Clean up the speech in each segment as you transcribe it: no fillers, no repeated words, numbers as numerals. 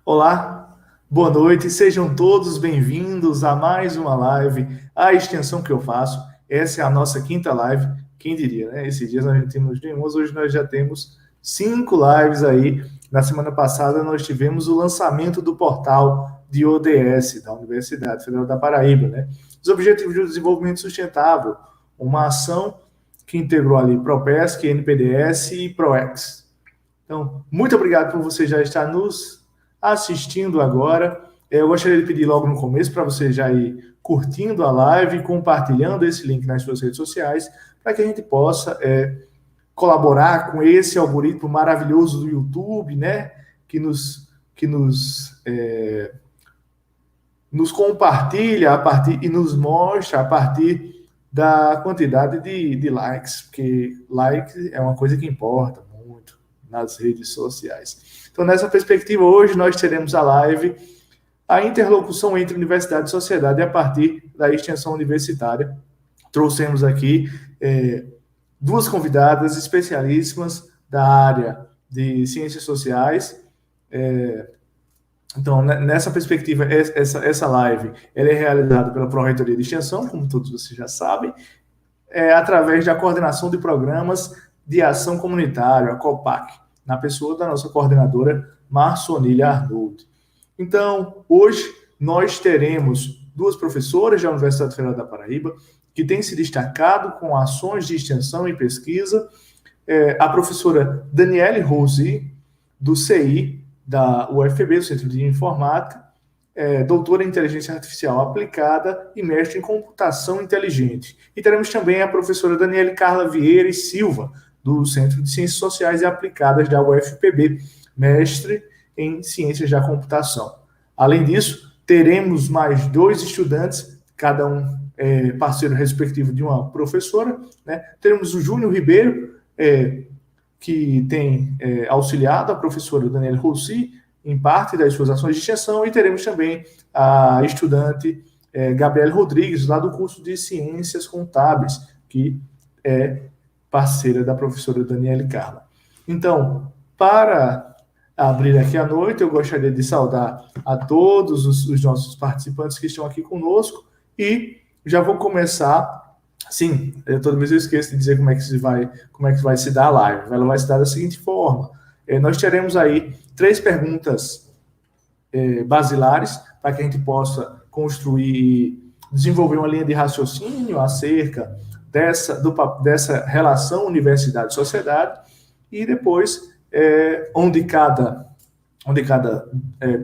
Olá, boa noite, sejam todos bem-vindos a mais uma live, a extensão que eu faço. Essa é a nossa quinta live, quem diria, né? Esses dias nós não tínhamos nenhuma, hoje nós já temos 5 lives aí. Na semana passada nós tivemos o lançamento do portal de ODS, da Universidade Federal da Paraíba, né? Os Objetivos de Desenvolvimento Sustentável, uma ação que integrou ali PROPESC, NPDS e PROEX. Então, muito obrigado por você já estar nos assistindo agora. Eu gostaria de pedir logo no começo para você já ir curtindo a live, compartilhando esse link nas suas redes sociais, para que a gente possa colaborar com esse algoritmo maravilhoso do YouTube, né? Que nos compartilha a partir e nos mostra a partir da quantidade de likes, porque like é uma coisa que importa muito nas redes sociais. Então, nessa perspectiva, hoje nós teremos a live A Interlocução entre Universidade e Sociedade a partir da extensão universitária. Trouxemos aqui duas convidadas especialíssimas da área de ciências sociais. Então, nessa perspectiva, essa live ela é realizada pela Pró-Reitoria de Extensão, como todos vocês já sabem, através da Coordenação de Programas de Ação Comunitária, a COPAC, na pessoa da nossa coordenadora Marsonília Arnold. Então, hoje nós teremos duas professoras da Universidade Federal da Paraíba que têm se destacado com ações de extensão e pesquisa, a professora Daniele Rossi, do CI, da UFPB, do Centro de Informática, doutora em Inteligência Artificial Aplicada e mestre em Computação Inteligente. E teremos também a professora Daniele Carla Vieira e Silva, do Centro de Ciências Sociais e Aplicadas da UFPB, mestre em Ciências da Computação. Além disso, teremos mais 2 estudantes, cada um parceiro respectivo de uma professora, né? Teremos o Júnior Ribeiro, que tem auxiliado a professora Daniele Rossi em parte das suas ações de extensão, e teremos também a estudante Gabriele Rodrigues, lá do curso de Ciências Contábeis, que é parceira da professora Daniele Carla. Então, para abrir aqui a noite, eu gostaria de saudar a todos os nossos participantes que estão aqui conosco, e já vou começar. Sim, toda vez eu esqueço de dizer como é que vai se dar a live. Ela vai se dar da seguinte forma: nós teremos aí 3 perguntas basilares para que a gente possa construir e desenvolver uma linha de raciocínio acerca dessa relação universidade-sociedade, e depois onde cada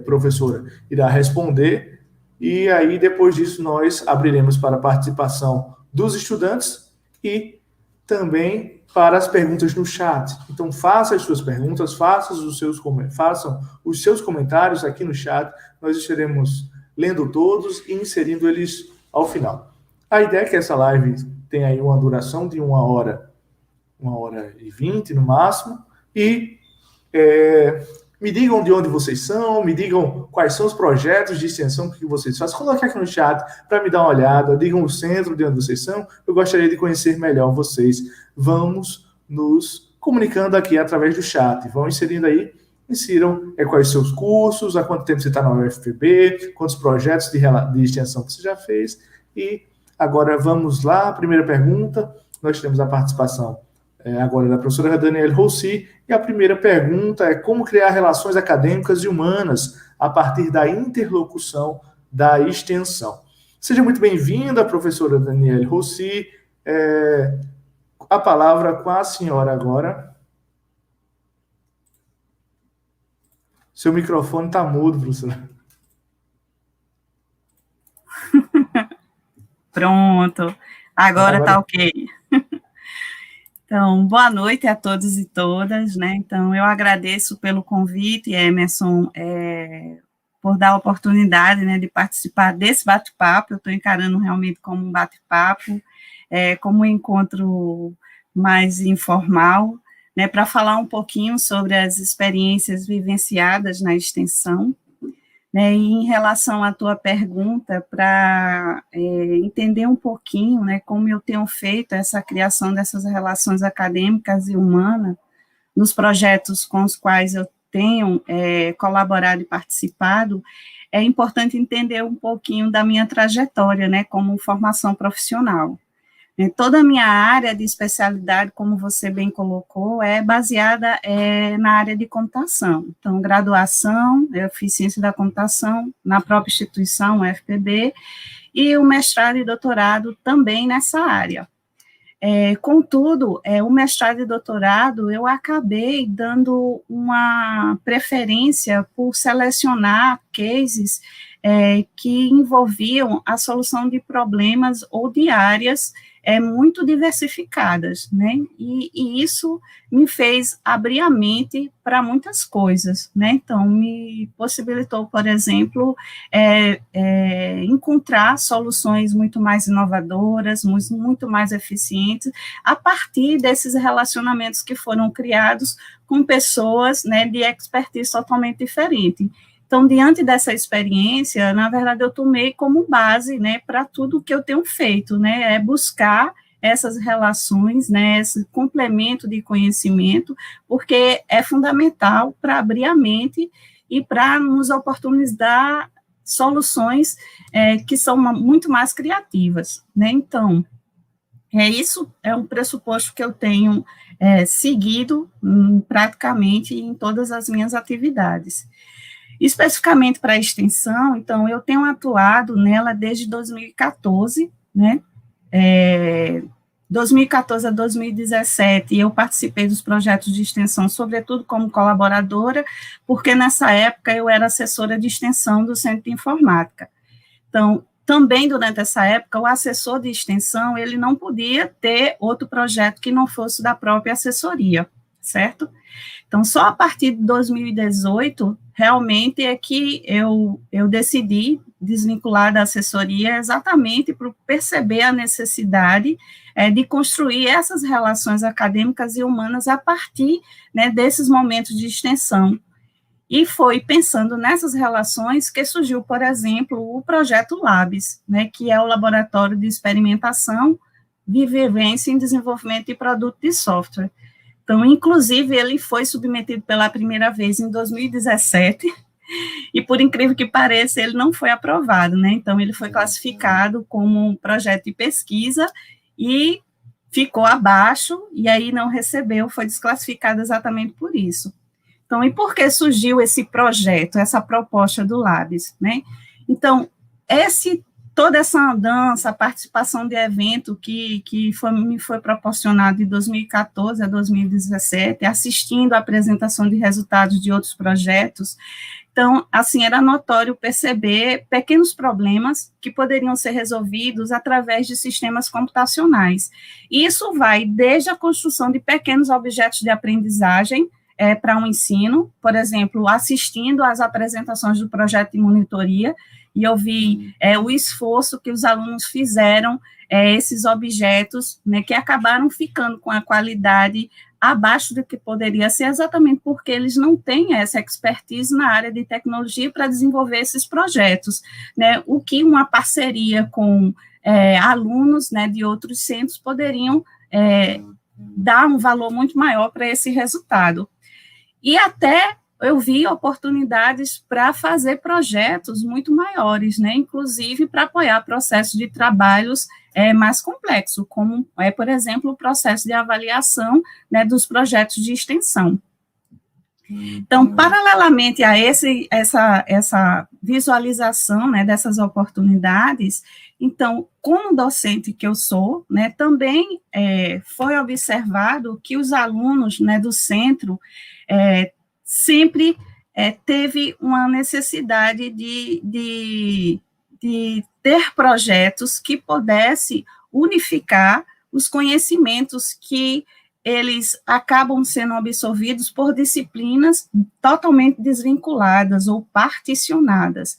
professora irá responder, e aí depois disso nós abriremos para a participação dos estudantes e também para as perguntas no chat. Então, faça as suas perguntas, façam os seus comentários aqui no chat, nós estaremos lendo todos e inserindo eles ao final. A ideia é que essa live tenha aí uma duração de 1h20 no máximo, e me digam de onde vocês são, me digam quais são os projetos de extensão que vocês fazem. Coloque aqui no chat para me dar uma olhada, digam o centro de onde vocês são, eu gostaria de conhecer melhor vocês. Vamos nos comunicando aqui através do chat, vão inserindo aí, insiram quais são seus cursos, há quanto tempo você está na UFPB, quantos projetos de extensão que você já fez. E agora vamos lá, a primeira pergunta, nós temos a participação agora da professora Daniele Rossi, e a primeira pergunta é: como criar relações acadêmicas e humanas a partir da interlocução da extensão? Seja muito bem-vinda, professora Daniele Rossi. A palavra com a senhora agora. Seu microfone está mudo, professora. Pronto, agora está ok. Então, boa noite a todos e todas, né? Então, eu agradeço pelo convite, Emerson, por dar a oportunidade, né, de participar desse bate-papo. Eu estou encarando realmente como um bate-papo, como um encontro mais informal, né, para falar um pouquinho sobre as experiências vivenciadas na extensão, né, e em relação à tua pergunta, para entender um pouquinho, né, como eu tenho feito essa criação dessas relações acadêmicas e humanas nos projetos com os quais eu tenham colaborado e participado, é importante entender um pouquinho da minha trajetória, né, como formação profissional. Toda a minha área de especialidade, como você bem colocou, é baseada na área de computação. Então, graduação, eu fiz ciência da computação na própria instituição, UFPB, e o mestrado e doutorado também nessa área. Contudo, o mestrado e doutorado, eu acabei dando uma preferência por selecionar cases que envolviam a solução de problemas ou de áreas muito diversificadas, né, e isso me fez abrir a mente para muitas coisas, né, então me possibilitou, por exemplo, encontrar soluções muito mais inovadoras, muito mais eficientes, a partir desses relacionamentos que foram criados com pessoas, né, de expertise totalmente diferente. Então, diante dessa experiência, na verdade, eu tomei como base, né, para tudo que eu tenho feito, né, buscar essas relações, né, esse complemento de conhecimento, porque é fundamental para abrir a mente e para nos oportunizar soluções que são muito mais criativas, né, então, isso é um pressuposto que eu tenho seguido praticamente em todas as minhas atividades. Especificamente para a extensão, então, eu tenho atuado nela desde 2014, né, 2014 a 2017, eu participei dos projetos de extensão, sobretudo como colaboradora, porque nessa época eu era assessora de extensão do Centro de Informática. Então, também durante essa época, o assessor de extensão, ele não podia ter outro projeto que não fosse da própria assessoria, certo? Então, só a partir de 2018, realmente é que eu decidi desvincular da assessoria exatamente para perceber a necessidade de construir essas relações acadêmicas e humanas a partir, né, desses momentos de extensão. E foi pensando nessas relações que surgiu, por exemplo, o projeto Labs, né, que é o Laboratório de Experimentação de Vivência em Desenvolvimento de Produto de Software. Então, inclusive, ele foi submetido pela primeira vez em 2017, e por incrível que pareça, ele não foi aprovado, né? Então, ele foi classificado como um projeto de pesquisa e ficou abaixo, e aí não recebeu, foi desclassificado exatamente por isso. Então, e por que surgiu esse projeto, essa proposta do Labs, né? Então, toda essa andança, a participação de evento que me foi proporcionado de 2014 a 2017, assistindo a apresentação de resultados de outros projetos, então, assim, era notório perceber pequenos problemas que poderiam ser resolvidos através de sistemas computacionais. Isso vai desde a construção de pequenos objetos de aprendizagem, para um ensino, por exemplo, assistindo às apresentações do projeto de monitoria, e eu vi o esforço que os alunos fizeram, esses objetos, né, que acabaram ficando com a qualidade abaixo do que poderia ser, exatamente porque eles não têm essa expertise na área de tecnologia para desenvolver esses projetos, né, o que uma parceria com alunos, né, de outros centros poderiam dar um valor muito maior para esse resultado. E até eu vi oportunidades para fazer projetos muito maiores, né, inclusive para apoiar processos de trabalhos mais complexos, como por exemplo, o processo de avaliação, né, dos projetos de extensão. Então, paralelamente a essa visualização, né, dessas oportunidades, então, como docente que eu sou, né, também foi observado que os alunos, né, do centro sempre teve uma necessidade de ter projetos que pudessem unificar os conhecimentos que eles acabam sendo absorvidos por disciplinas totalmente desvinculadas ou particionadas.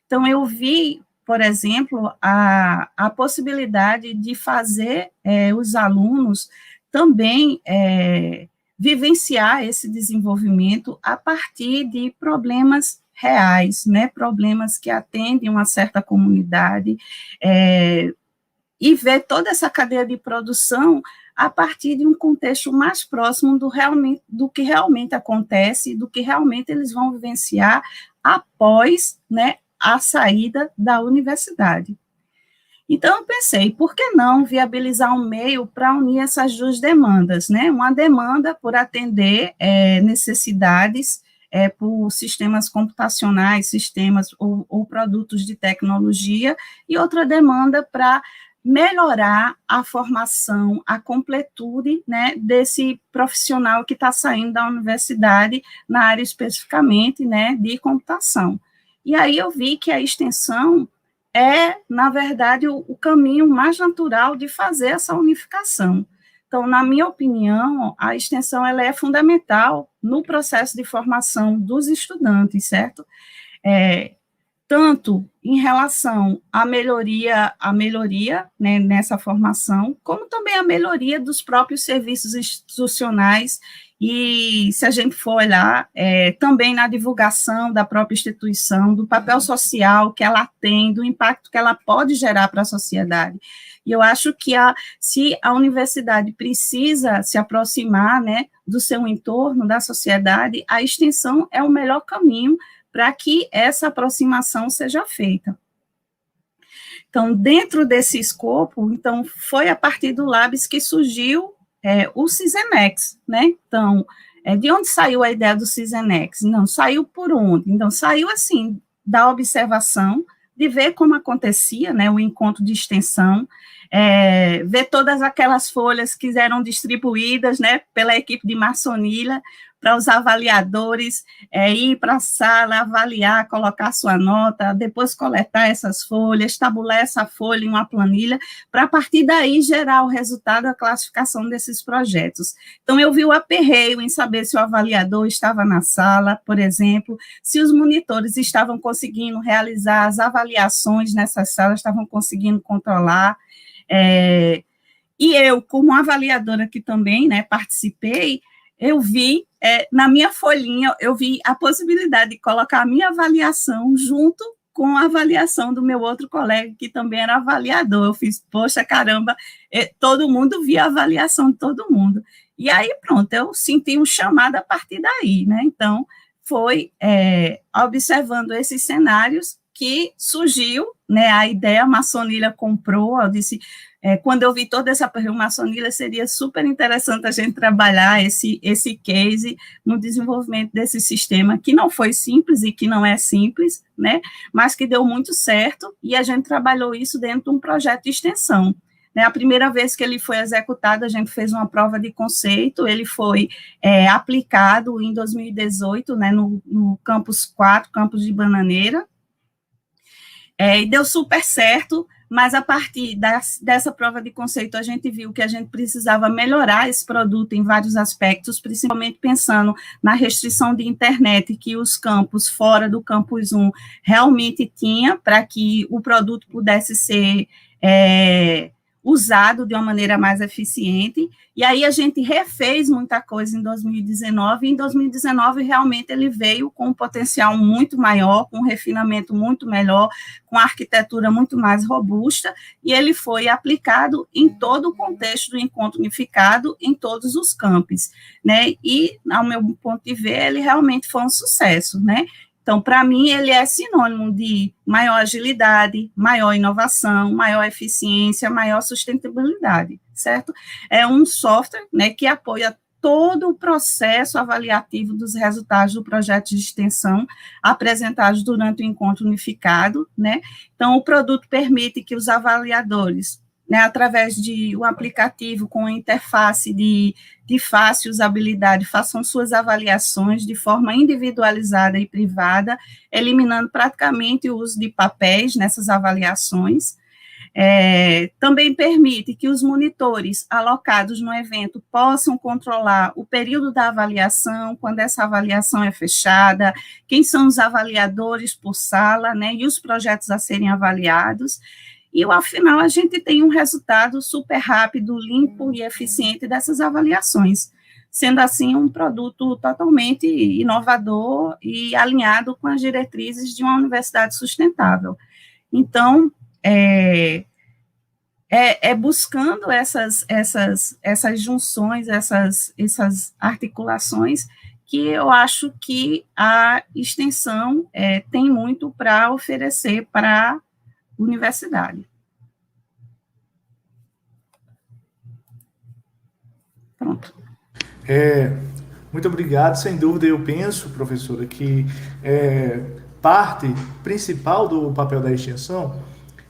Então, eu vi, por exemplo, a possibilidade de fazer os alunos também vivenciar esse desenvolvimento a partir de problemas reais, né, problemas que atendem uma certa comunidade, e ver toda essa cadeia de produção a partir de um contexto mais próximo do que realmente acontece, do que realmente eles vão vivenciar após, né, a saída da universidade. Então, eu pensei, por que não viabilizar um meio para unir essas duas demandas, né? Uma demanda por atender necessidades por sistemas computacionais, sistemas ou produtos de tecnologia, e outra demanda para melhorar a formação, a completude, né, desse profissional que está saindo da universidade na área especificamente, né, de computação. E aí eu vi que a extensão na verdade, o caminho mais natural de fazer essa unificação. Então, na minha opinião, a extensão ela é fundamental no processo de formação dos estudantes, certo? Tanto em relação à melhoria né, nessa formação, como também a melhoria dos próprios serviços institucionais, e se a gente for olhar, também na divulgação da própria instituição, do papel social que ela tem, do impacto que ela pode gerar para a sociedade. E eu acho que se a universidade precisa se aproximar, né, do seu entorno, da sociedade, a extensão é o melhor caminho para que essa aproximação seja feita. Então, dentro desse escopo, então, foi a partir do Labs que surgiu o Cisenex, né? Então, de onde saiu a ideia do Cisenex? Não, saiu por onde? Então, saiu, assim, da observação, de ver como acontecia, né, o encontro de extensão, ver todas aquelas folhas que eram distribuídas, né, pela equipe de Marçonilha, para os avaliadores ir para a sala, avaliar, colocar sua nota, depois coletar essas folhas, tabular essa folha em uma planilha, para a partir daí gerar o resultado, a classificação desses projetos. Então, eu vi o aperreio em saber se o avaliador estava na sala, por exemplo, se os monitores estavam conseguindo realizar as avaliações nessas salas, estavam conseguindo controlar, e eu, como avaliadora que também, né, participei, eu vi, na minha folhinha, eu vi a possibilidade de colocar a minha avaliação junto com a avaliação do meu outro colega, que também era avaliador. Eu fiz, poxa, caramba, todo mundo via a avaliação de todo mundo. E aí, pronto, eu senti um chamado a partir daí, né? Então, foi observando esses cenários que surgiu, né, a ideia, a Marçonilha comprou, eu disse, quando eu vi toda essa Marçonilha, seria super interessante a gente trabalhar esse case no desenvolvimento desse sistema, que não foi simples e que não é simples, né, mas que deu muito certo, e a gente trabalhou isso dentro de um projeto de extensão. Né, a primeira vez que ele foi executado, a gente fez uma prova de conceito, ele foi aplicado em 2018, né, no campus 4, campus de Bananeira, e deu super certo, mas a partir dessa prova de conceito, a gente viu que a gente precisava melhorar esse produto em vários aspectos, principalmente pensando na restrição de internet que os campos fora do campus 1 realmente tinha, para que o produto pudesse ser usado de uma maneira mais eficiente, e aí a gente refez muita coisa em 2019, e em 2019 realmente ele veio com um potencial muito maior, com um refinamento muito melhor, com arquitetura muito mais robusta, e ele foi aplicado em todo o contexto do encontro unificado, em todos os campos, né, e, ao meu ponto de ver, ele realmente foi um sucesso, né. Então, para mim, ele é sinônimo de maior agilidade, maior inovação, maior eficiência, maior sustentabilidade, certo? É um software, né, que apoia todo o processo avaliativo dos resultados do projeto de extensão apresentados durante o encontro unificado, né? Então, o produto permite que os avaliadores, né, através de um aplicativo com interface de fácil usabilidade, façam suas avaliações de forma individualizada e privada, eliminando praticamente o uso de papéis nessas avaliações. Também permite que os monitores alocados no evento possam controlar o período da avaliação, quando essa avaliação é fechada, quem são os avaliadores por sala, né, e os projetos a serem avaliados. E, ao final, a gente tem um resultado super rápido, limpo e eficiente dessas avaliações, sendo assim um produto totalmente inovador e alinhado com as diretrizes de uma universidade sustentável. Então, buscando essas junções, essas articulações, que eu acho que a extensão tem muito para oferecer para a universidade. Pronto. Muito obrigado. Sem dúvida, eu penso, professora, que parte principal do papel da extensão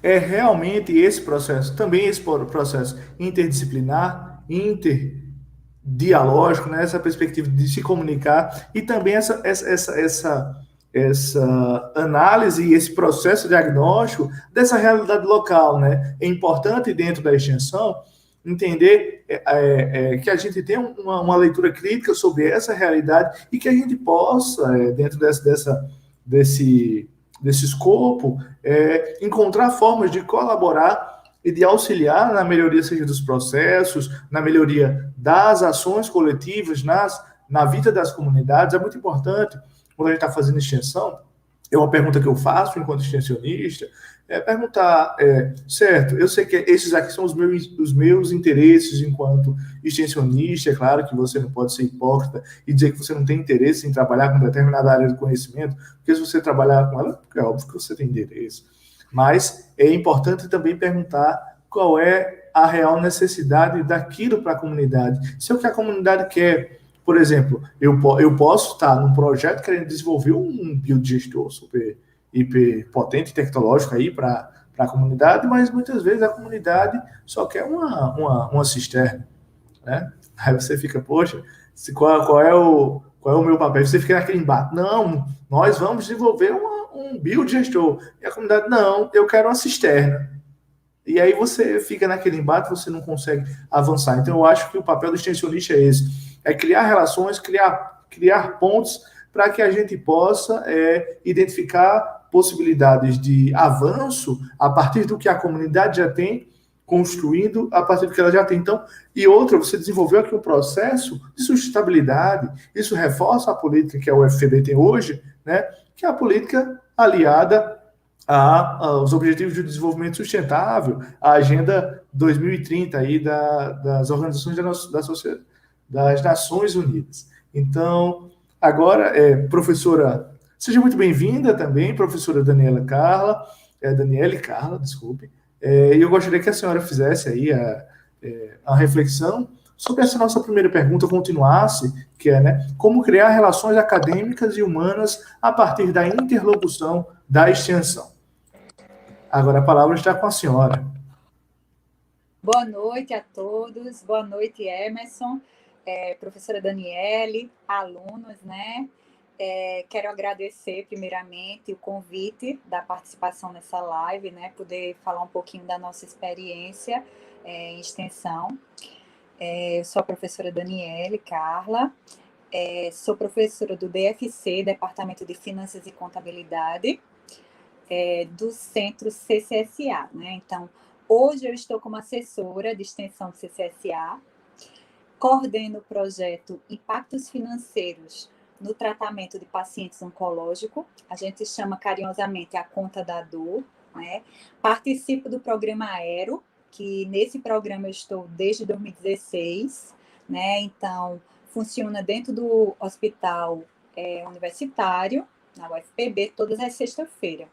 é realmente esse processo, também esse processo interdisciplinar, interdialógico, né? Essa perspectiva de se comunicar e também essa análise e esse processo diagnóstico dessa realidade local, né? É importante dentro da extensão entender que a gente tem uma leitura crítica sobre essa realidade e que a gente possa, dentro desse escopo, encontrar formas de colaborar e de auxiliar na melhoria, seja dos processos, na melhoria das ações coletivas, na vida das comunidades. É muito importante, quando a gente está fazendo extensão, é uma pergunta que eu faço enquanto extensionista, perguntar, certo, eu sei que esses aqui são os meus interesses enquanto extensionista, é claro que você não pode ser hipócrita e dizer que você não tem interesse em trabalhar com determinada área de conhecimento, porque se você trabalhar com ela, é óbvio que você tem interesse. Mas é importante também perguntar qual é a real necessidade daquilo para a comunidade. Se é o que a comunidade quer. Por exemplo, eu posso estar num projeto querendo desenvolver um biodigestor super hiper potente, tecnológico aí para a comunidade, mas muitas vezes a comunidade só quer uma cisterna, né? Aí você fica, poxa, qual é o meu papel? Você fica naquele embate. Não, nós vamos desenvolver um biodigestor. E a comunidade, não, eu quero uma cisterna. E aí você fica naquele embate, você não consegue avançar. Então eu acho que o papel do extensionista é esse, é criar relações, criar pontos para que a gente possa identificar possibilidades de avanço a partir do que a comunidade já tem, construindo a partir do que ela já tem. Então, e outra, você desenvolveu aqui um processo de sustentabilidade. Isso reforça a política que a UFPB tem hoje, né? Que é a política aliada aos Objetivos de Desenvolvimento Sustentável, a Agenda 2030 aí das organizações das Nações Unidas. Então, agora, professora, seja muito bem-vinda também, professora Daniele Carla, desculpe. E eu gostaria que a senhora fizesse aí a reflexão sobre essa nossa primeira pergunta, continuasse, que é, né, como criar relações acadêmicas e humanas a partir da interlocução da extensão. Agora a palavra está com a senhora. Boa noite a todos, boa noite, Emerson, professora Daniele, alunos, né? Quero agradecer primeiramente o convite da participação nessa live, né? Poder falar um pouquinho da nossa experiência em extensão. Eu sou a professora Daniele Carla, sou professora do DFC, Departamento de Finanças e Contabilidade, do Centro CCSA, né? Então, hoje eu estou como assessora de extensão do CCSA, coordeno o projeto Impactos Financeiros no Tratamento de Pacientes Oncológicos, a gente chama carinhosamente a Conta da Dor, né? Participo do programa Aero, que nesse programa eu estou desde 2016, né? Então, funciona dentro do hospital universitário, na UFPB, todas as sextas-feiras.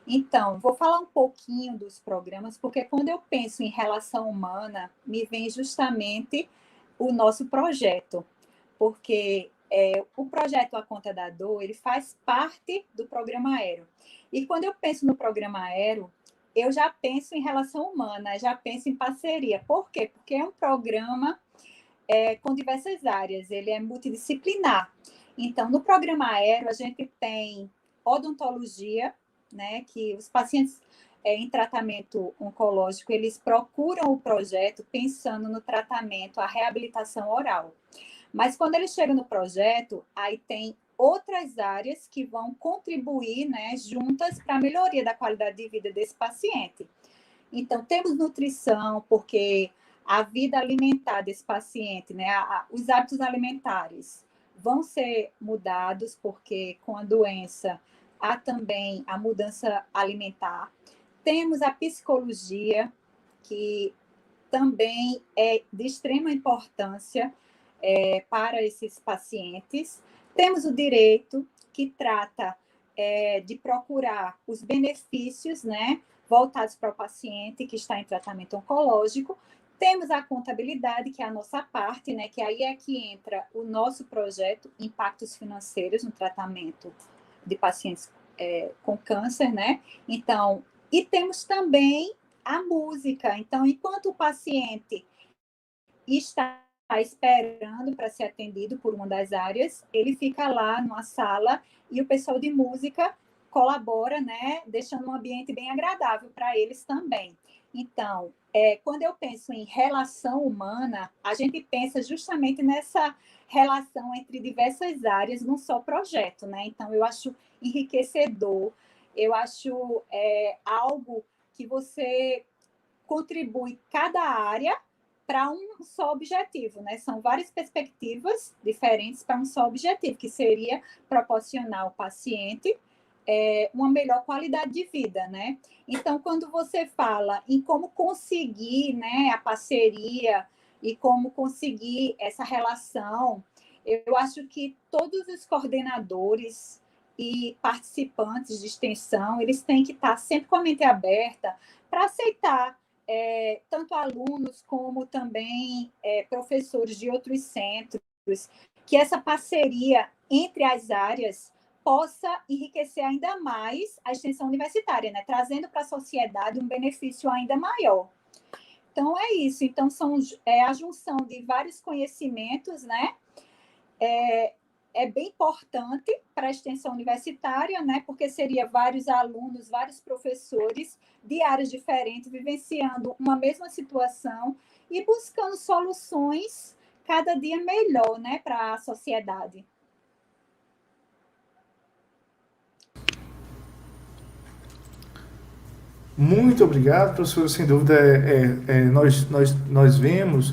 Então, vou falar um pouquinho dos programas, porque quando eu penso em relação humana, me vem justamente o nosso projeto, porque o projeto A Conta da Dor, ele faz parte do programa Aero. E quando eu penso no programa Aero, eu já penso em relação humana, já penso em parceria. Por quê? Porque é um programa com diversas áreas, ele é multidisciplinar. Então, no programa Aero, a gente tem odontologia, né, que os pacientes em tratamento oncológico, eles procuram o projeto pensando no tratamento, a reabilitação oral. Mas quando eles chegam no projeto, aí tem outras áreas que vão contribuir, né, juntas para a melhoria da qualidade de vida desse paciente. Então, temos nutrição, porque a vida alimentar desse paciente, né, os hábitos alimentares vão ser mudados, porque com a doença há também a mudança alimentar. Temos a psicologia, que também é de extrema importância para esses pacientes. Temos o direito, que trata de procurar os benefícios, né, voltados para o paciente que está em tratamento oncológico. Temos a contabilidade, que é a nossa parte, né, que aí é que entra o nosso projeto Impactos Financeiros no Tratamento de Pacientes com Câncer, né? Então, e temos também a música. Então, enquanto o paciente está esperando para ser atendido por uma das áreas, ele fica lá numa sala e o pessoal de música colabora, né, deixando um ambiente bem agradável para eles também. Então, quando eu penso em relação humana, a gente pensa justamente nessa relação entre diversas áreas num só projeto, né? Então, eu acho enriquecedor, eu acho algo que você contribui cada área para um só objetivo, né? São várias perspectivas diferentes para um só objetivo, que seria proporcionar ao paciente uma melhor qualidade de vida, né? Então, quando você fala em como conseguir, né, a parceria e como conseguir essa relação, eu acho que todos os coordenadores e participantes de extensão, eles têm que estar sempre com a mente aberta para aceitar tanto alunos como também professores de outros centros, que essa parceria entre as áreas possa enriquecer ainda mais a extensão universitária, né? Trazendo para a sociedade um benefício ainda maior. Então, é isso. Então, é a junção de vários conhecimentos, né? É bem importante para a extensão universitária, né? Porque seria vários alunos, vários professores de áreas diferentes, vivenciando uma mesma situação e buscando soluções cada dia melhor, né, para a sociedade. Muito obrigado, professor. Sem dúvida, nós vemos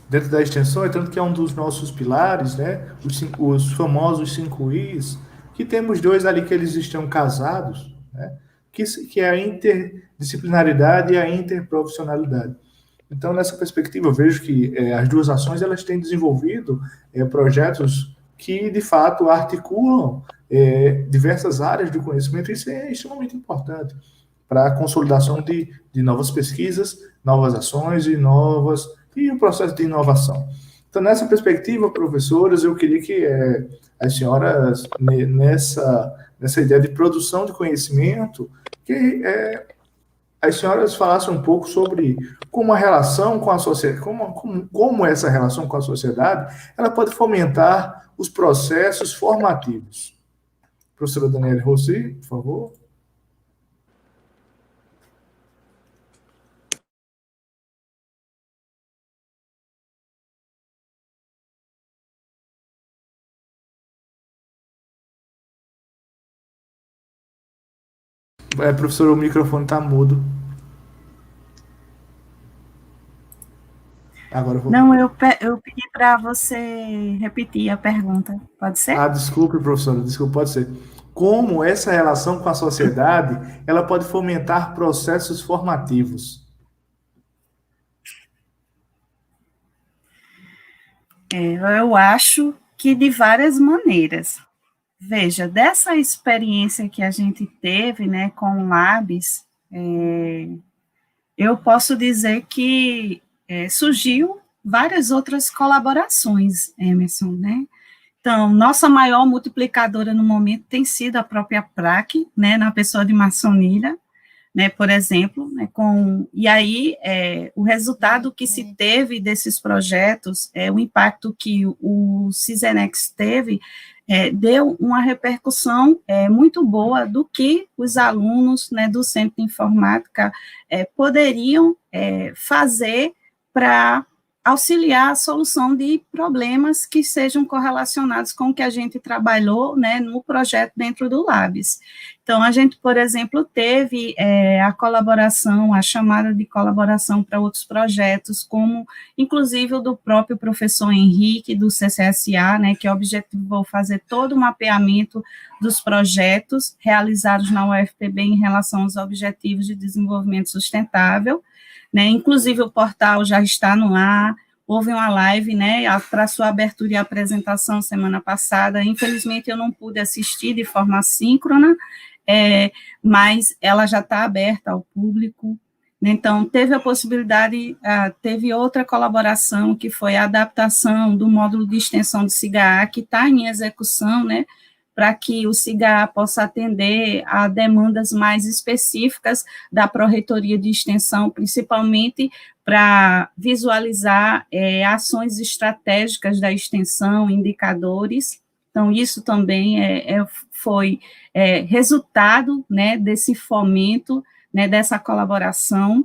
dentro da extensão, tanto que é um dos nossos pilares, né, os famosos 5 Is, que temos 2 ali que eles estão casados, né, que é a interdisciplinaridade e a interprofissionalidade. Então, nessa perspectiva, eu vejo que as duas ações elas têm desenvolvido projetos que, de fato, articulam diversas áreas do conhecimento, e isso é extremamente importante para a consolidação de novas pesquisas, novas ações e o processo de inovação. Então, nessa perspectiva, professoras, eu queria que as senhoras, nessa ideia de produção de conhecimento, que as senhoras falassem um pouco sobre como a relação com a sociedade, como essa relação com a sociedade, ela pode fomentar os processos formativos. Professora Daniele Rossi, por favor. Professor, o microfone está mudo. Agora eu vou... Não, eu pedi para você repetir a pergunta. Pode ser? Desculpe, professora, desculpe, pode ser. Como essa relação com a sociedade, ela pode fomentar processos formativos? Eu acho que de várias maneiras. Veja, dessa experiência que a gente teve, né, com o Labs, eu posso dizer que surgiu várias outras colaborações, Emerson, né? Então, nossa maior multiplicadora no momento tem sido a própria PRAC, né, na pessoa de Maçonilha, né, por exemplo, né, e aí o resultado que se teve desses projetos, o impacto que o Cisenex teve, deu uma repercussão muito boa do que os alunos, né, do Centro de Informática poderiam fazer para auxiliar a solução de problemas que sejam correlacionados com o que a gente trabalhou, né, no projeto dentro do Labs. Então, a gente, por exemplo, teve a colaboração, a chamada de colaboração para outros projetos, como, inclusive, o do próprio professor Henrique, do CCSA, né, que objetivou fazer todo o mapeamento dos projetos realizados na UFPB em relação aos Objetivos de Desenvolvimento Sustentável, né? Inclusive o portal já está no ar. Houve uma live, né, para sua abertura e apresentação semana passada. Infelizmente, eu não pude assistir de forma síncrona, mas ela já está aberta ao público. Então, teve a possibilidade, teve outra colaboração, que foi a adaptação do módulo de extensão do SIGA, que está em execução, né, para que o SIGA possa atender a demandas mais específicas da Pró-Reitoria de Extensão, principalmente para visualizar ações estratégicas da extensão, indicadores. Então, isso também foi resultado, né, desse fomento, né, dessa colaboração.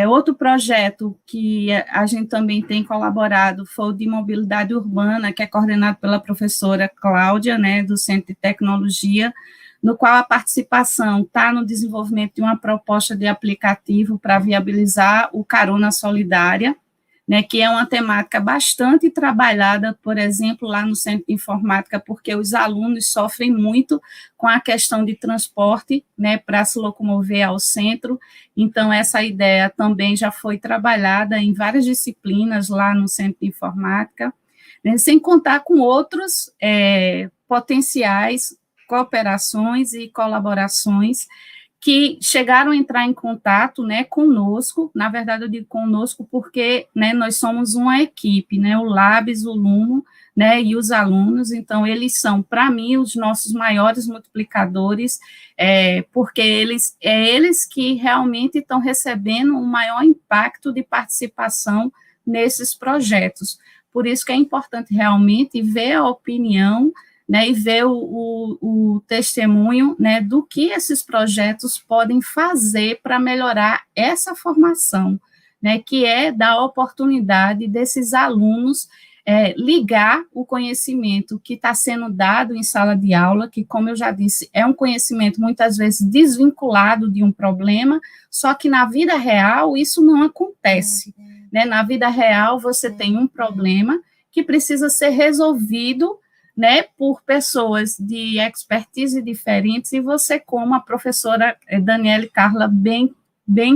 Outro projeto que a gente também tem colaborado foi o de mobilidade urbana, que é coordenado pela professora Cláudia, né, do Centro de Tecnologia, no qual a participação está no desenvolvimento de uma proposta de aplicativo para viabilizar o Carona Solidária, né, que é uma temática bastante trabalhada, por exemplo, lá no Centro de Informática, porque os alunos sofrem muito com a questão de transporte, né, para se locomover ao centro. Então, essa ideia também já foi trabalhada em várias disciplinas lá no Centro de Informática, né, sem contar com outros potenciais cooperações e colaborações que chegaram a entrar em contato, né, conosco. Na verdade, eu digo conosco porque, né, nós somos uma equipe, né, o Labs, o Lumo, né, e os alunos. Então, eles são, para mim, os nossos maiores multiplicadores, porque eles que realmente estão recebendo um maior impacto de participação nesses projetos. Por isso que é importante realmente ver a opinião, né, e ver o testemunho, né, do que esses projetos podem fazer para melhorar essa formação, né, que é dar oportunidade desses alunos ligar o conhecimento que está sendo dado em sala de aula, que, como eu já disse, é um conhecimento muitas vezes desvinculado de um problema, só que na vida real isso não acontece, né? Na vida real você tem um problema que precisa ser resolvido, né, por pessoas de expertise diferentes, e você, como a professora Daniele Carla bem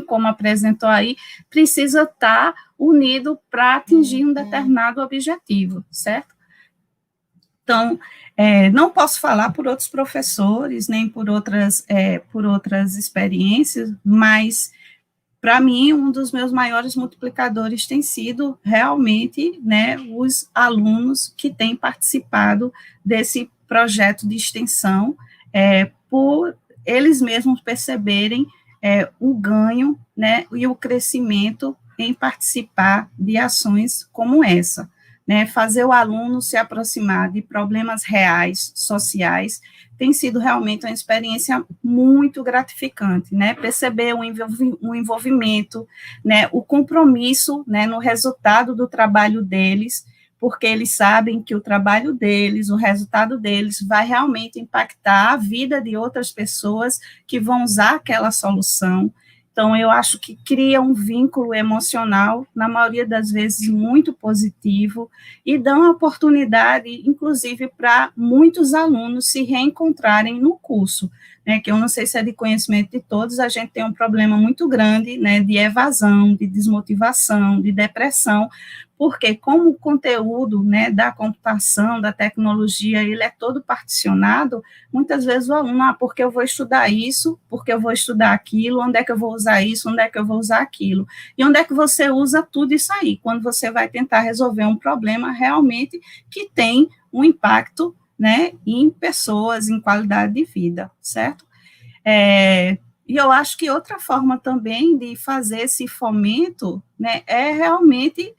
como apresentou aí, precisa estar unido para atingir um determinado objetivo, certo? Então, não posso falar por outros professores, nem por outras experiências, mas, para mim, um dos meus maiores multiplicadores tem sido realmente, né, os alunos que têm participado desse projeto de extensão, por eles mesmos perceberem o ganho, né, e o crescimento em participar de ações como essa, né, fazer o aluno se aproximar de problemas reais, sociais, tem sido realmente uma experiência muito gratificante, né, perceber o envolvimento, né, o compromisso, né, no resultado do trabalho deles, porque eles sabem que o trabalho deles, o resultado deles, vai realmente impactar a vida de outras pessoas que vão usar aquela solução. Então, eu acho que cria um vínculo emocional, na maioria das vezes, muito positivo, e dão a oportunidade, inclusive, para muitos alunos se reencontrarem no curso, né, que eu não sei se é de conhecimento de todos, a gente tem um problema muito grande, né, de evasão, de desmotivação, de depressão, porque como o conteúdo, né, da computação, da tecnologia, ele é todo particionado, muitas vezes o aluno, porque eu vou estudar isso, porque eu vou estudar aquilo, onde é que eu vou usar isso, onde é que eu vou usar aquilo, e onde é que você usa tudo isso aí, quando você vai tentar resolver um problema realmente que tem um impacto, né, em pessoas, em qualidade de vida, certo? E eu acho que outra forma também de fazer esse fomento, né, é realmente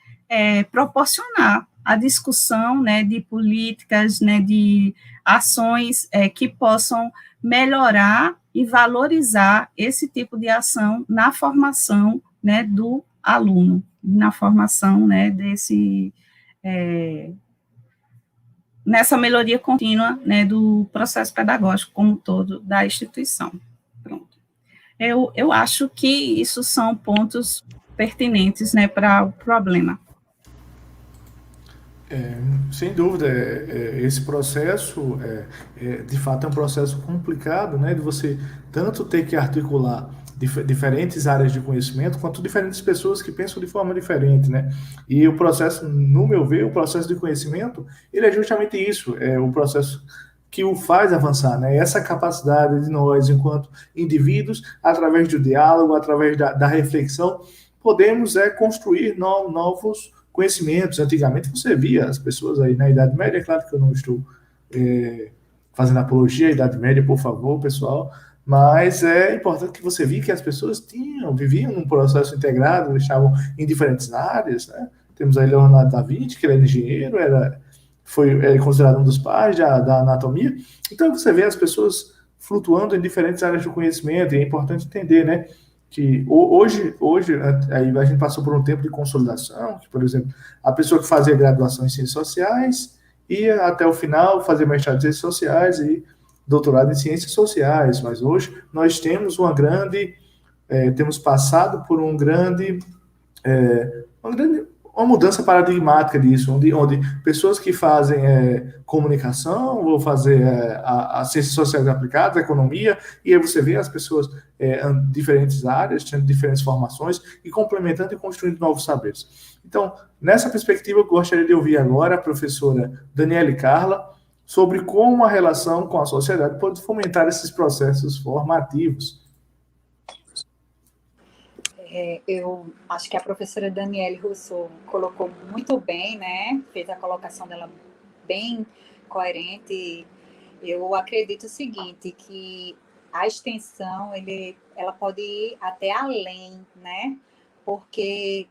proporcionar a discussão, né, de políticas, né, de ações que possam melhorar e valorizar esse tipo de ação na formação, né, do aluno, na formação, né, nessa melhoria contínua, né, do processo pedagógico como um todo da instituição. Pronto. Eu acho que isso são pontos pertinentes, né, para o problema. Sem dúvida, esse processo, de fato, é um processo complicado, né, de você tanto ter que articular diferentes áreas de conhecimento, quanto diferentes pessoas que pensam de forma diferente, né? E o processo, no meu ver, o processo de conhecimento, ele é justamente isso, é o processo que o faz avançar, né? Essa capacidade de nós, enquanto indivíduos, através do diálogo, através da reflexão, podemos construir novos conhecimentos. Antigamente você via as pessoas aí na Idade Média, é claro que eu não estou fazendo apologia à Idade Média, por favor, pessoal, mas é importante que você via que as pessoas viviam num processo integrado, eles estavam em diferentes áreas, né? Temos aí Leonardo da Vinci, que ele era engenheiro, foi considerado um dos pais da anatomia. Então você vê as pessoas flutuando em diferentes áreas do conhecimento, e é importante entender, né, que hoje aí a gente passou por um tempo de consolidação, que, por exemplo, a pessoa que fazia graduação em ciências sociais ia até o final fazer mestrado em ciências sociais e doutorado em ciências sociais, mas hoje nós temos temos passado por uma mudança paradigmática disso, onde pessoas que fazem comunicação, vão fazer as ciências sociais aplicadas, a economia, e aí você vê as pessoas em diferentes áreas, tendo diferentes formações, e complementando e construindo novos saberes. Então, nessa perspectiva, eu gostaria de ouvir agora a professora Daniele Carla, sobre como a relação com a sociedade pode fomentar esses processos formativos. Eu acho que a professora Daniele Rousseau colocou muito bem, né? Fez a colocação dela bem coerente. Eu acredito o seguinte, que a extensão, ela pode ir até além, né? Porque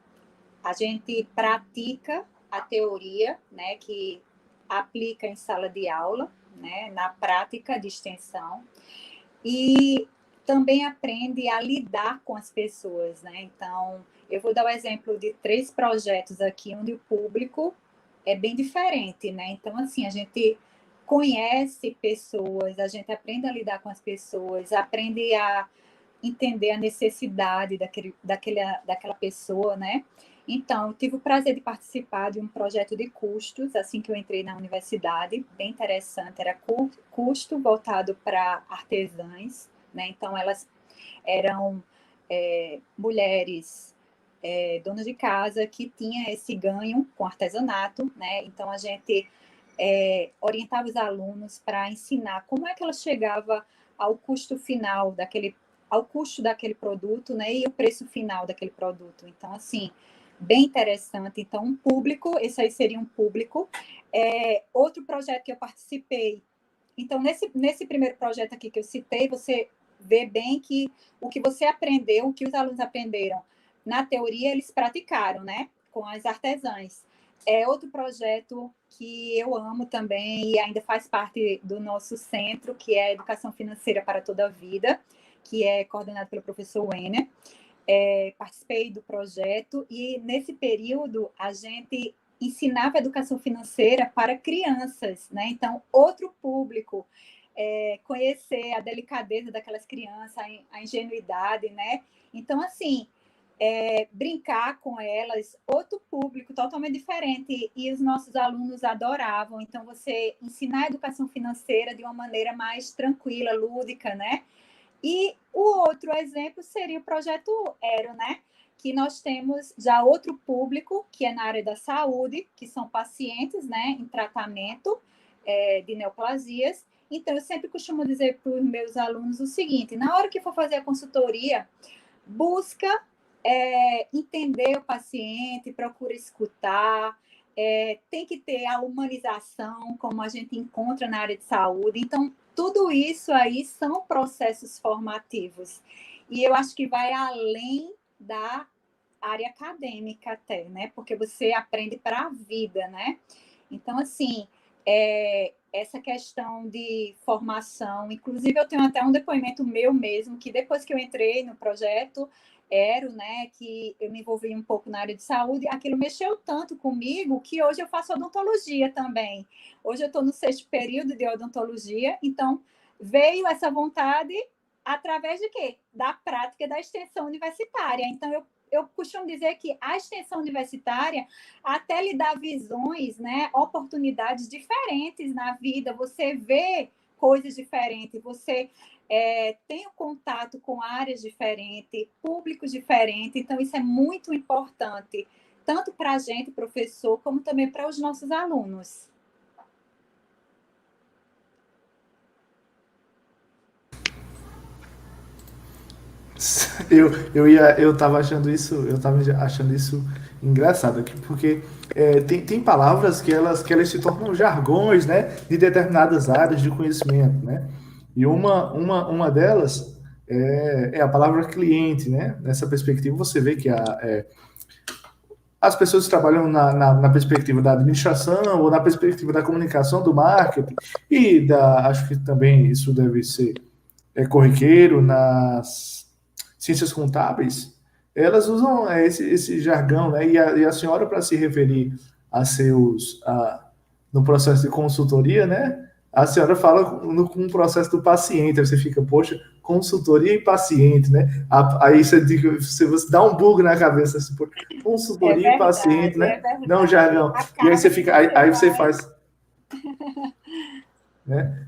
a gente pratica a teoria, né? Que aplica em sala de aula, né? Na prática de extensão. E também aprende a lidar com as pessoas, né? Então, eu vou dar o exemplo de 3 projetos aqui, onde o público é bem diferente, né? Então, assim, a gente conhece pessoas, a gente aprende a lidar com as pessoas, aprende a entender a necessidade daquela pessoa, né? Então, eu tive o prazer de participar de um projeto de custos, assim que eu entrei na universidade, bem interessante, era custo voltado para artesãs, né? Então, elas eram mulheres donas de casa que tinham esse ganho com artesanato, né? Então, a gente orientava os alunos para ensinar como é que ela chegava ao custo final ao custo daquele produto, né? E o preço final daquele produto. Então, assim, bem interessante. Então, esse aí seria um público. Outro projeto que eu participei. Então, nesse primeiro projeto aqui que eu citei, você vê bem que o que você aprendeu, o que os alunos aprenderam na teoria, eles praticaram, né? Com as artesãs. Outro projeto que eu amo também e ainda faz parte do nosso centro, que é a Educação Financeira para Toda a Vida, que é coordenado pelo professor Wenner. Participei do projeto e, nesse período, a gente ensinava educação financeira para crianças, né? Então, outro público, conhecer a delicadeza daquelas crianças, a ingenuidade, né? Então, assim, brincar com elas, outro público totalmente diferente, e os nossos alunos adoravam. Então, você ensinar a educação financeira de uma maneira mais tranquila, lúdica, né? E o outro exemplo seria o projeto Ero, né? Que nós temos já outro público, que é na área da saúde, que são pacientes, né, em tratamento de neoplasias. Então, eu sempre costumo dizer para os meus alunos o seguinte: na hora que for fazer a consultoria, busca entender o paciente, procura escutar, tem que ter a humanização, como a gente encontra na área de saúde. Então, tudo isso aí são processos formativos. E eu acho que vai além da área acadêmica até, né? Porque você aprende para a vida, né? Então, assim, essa questão de formação, inclusive eu tenho até um depoimento meu mesmo, que depois que eu entrei no projeto né, que eu me envolvi um pouco na área de saúde, aquilo mexeu tanto comigo que hoje eu faço odontologia também. Hoje eu estou no 6º período de odontologia, então veio essa vontade através de quê? Da prática da extensão universitária. Então, eu costumo dizer que a extensão universitária até lhe dá visões, né, oportunidades diferentes na vida. Você vê coisas diferentes, você tem um contato com áreas diferentes, públicos diferentes, então isso é muito importante, tanto para a gente, professor, como também para os nossos alunos. Eu estava achando isso engraçado aqui, porque tem palavras que elas se tornam jargões, né, de determinadas áreas de conhecimento, né? E uma delas é a palavra cliente, né? Nessa perspectiva, você vê que as pessoas que trabalham na perspectiva da administração ou na perspectiva da comunicação, do marketing, acho que também isso deve ser corriqueiro nas ciências contábeis, elas usam esse jargão, né? E a senhora, para se referir no processo de consultoria, né? A senhora fala com o processo do paciente, aí você fica, poxa, consultoria e paciente, né? Aí você dá um bug na cabeça, assim, consultoria verdade, e paciente, né? verdade. Não, jargão. E aí você fica, aí você faz, né?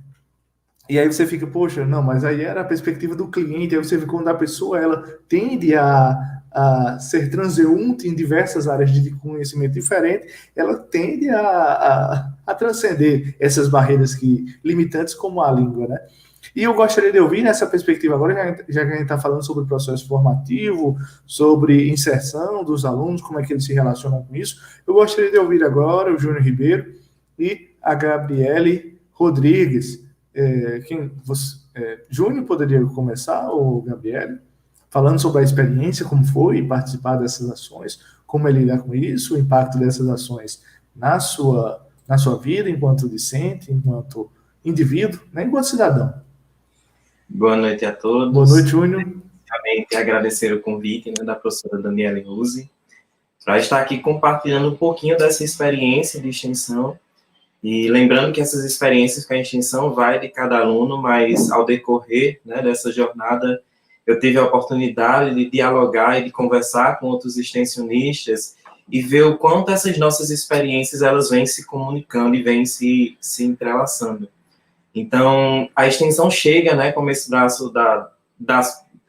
E aí você fica, poxa, não, mas aí era a perspectiva do cliente, aí você vê quando a pessoa, ela tende a ser transeunte em diversas áreas de conhecimento diferente, ela tende a transcender essas barreiras limitantes como a língua, né? E eu gostaria de ouvir nessa perspectiva agora, já que a gente está falando sobre o processo formativo, sobre inserção dos alunos, como é que eles se relacionam com isso, eu gostaria de ouvir agora o Júnior Ribeiro e a Gabriele Rodrigues. Júnior poderia começar, ou Gabriele, falando sobre a experiência, como foi participar dessas ações, como ele lidar com isso, o impacto dessas ações na sua vida enquanto discente, enquanto indivíduo, né, enquanto cidadão. Boa noite a todos. Boa noite, Júnior. Também agradecer o convite, né, da professora Daniele Ruse para estar aqui compartilhando um pouquinho dessa experiência de extensão. E lembrando que essas experiências com a extensão vai de cada aluno, mas ao decorrer, né, dessa jornada, eu tive a oportunidade de dialogar e de conversar com outros extensionistas e ver o quanto essas nossas experiências elas vêm se comunicando e vêm se entrelaçando. Então, a extensão chega, né, como esse braço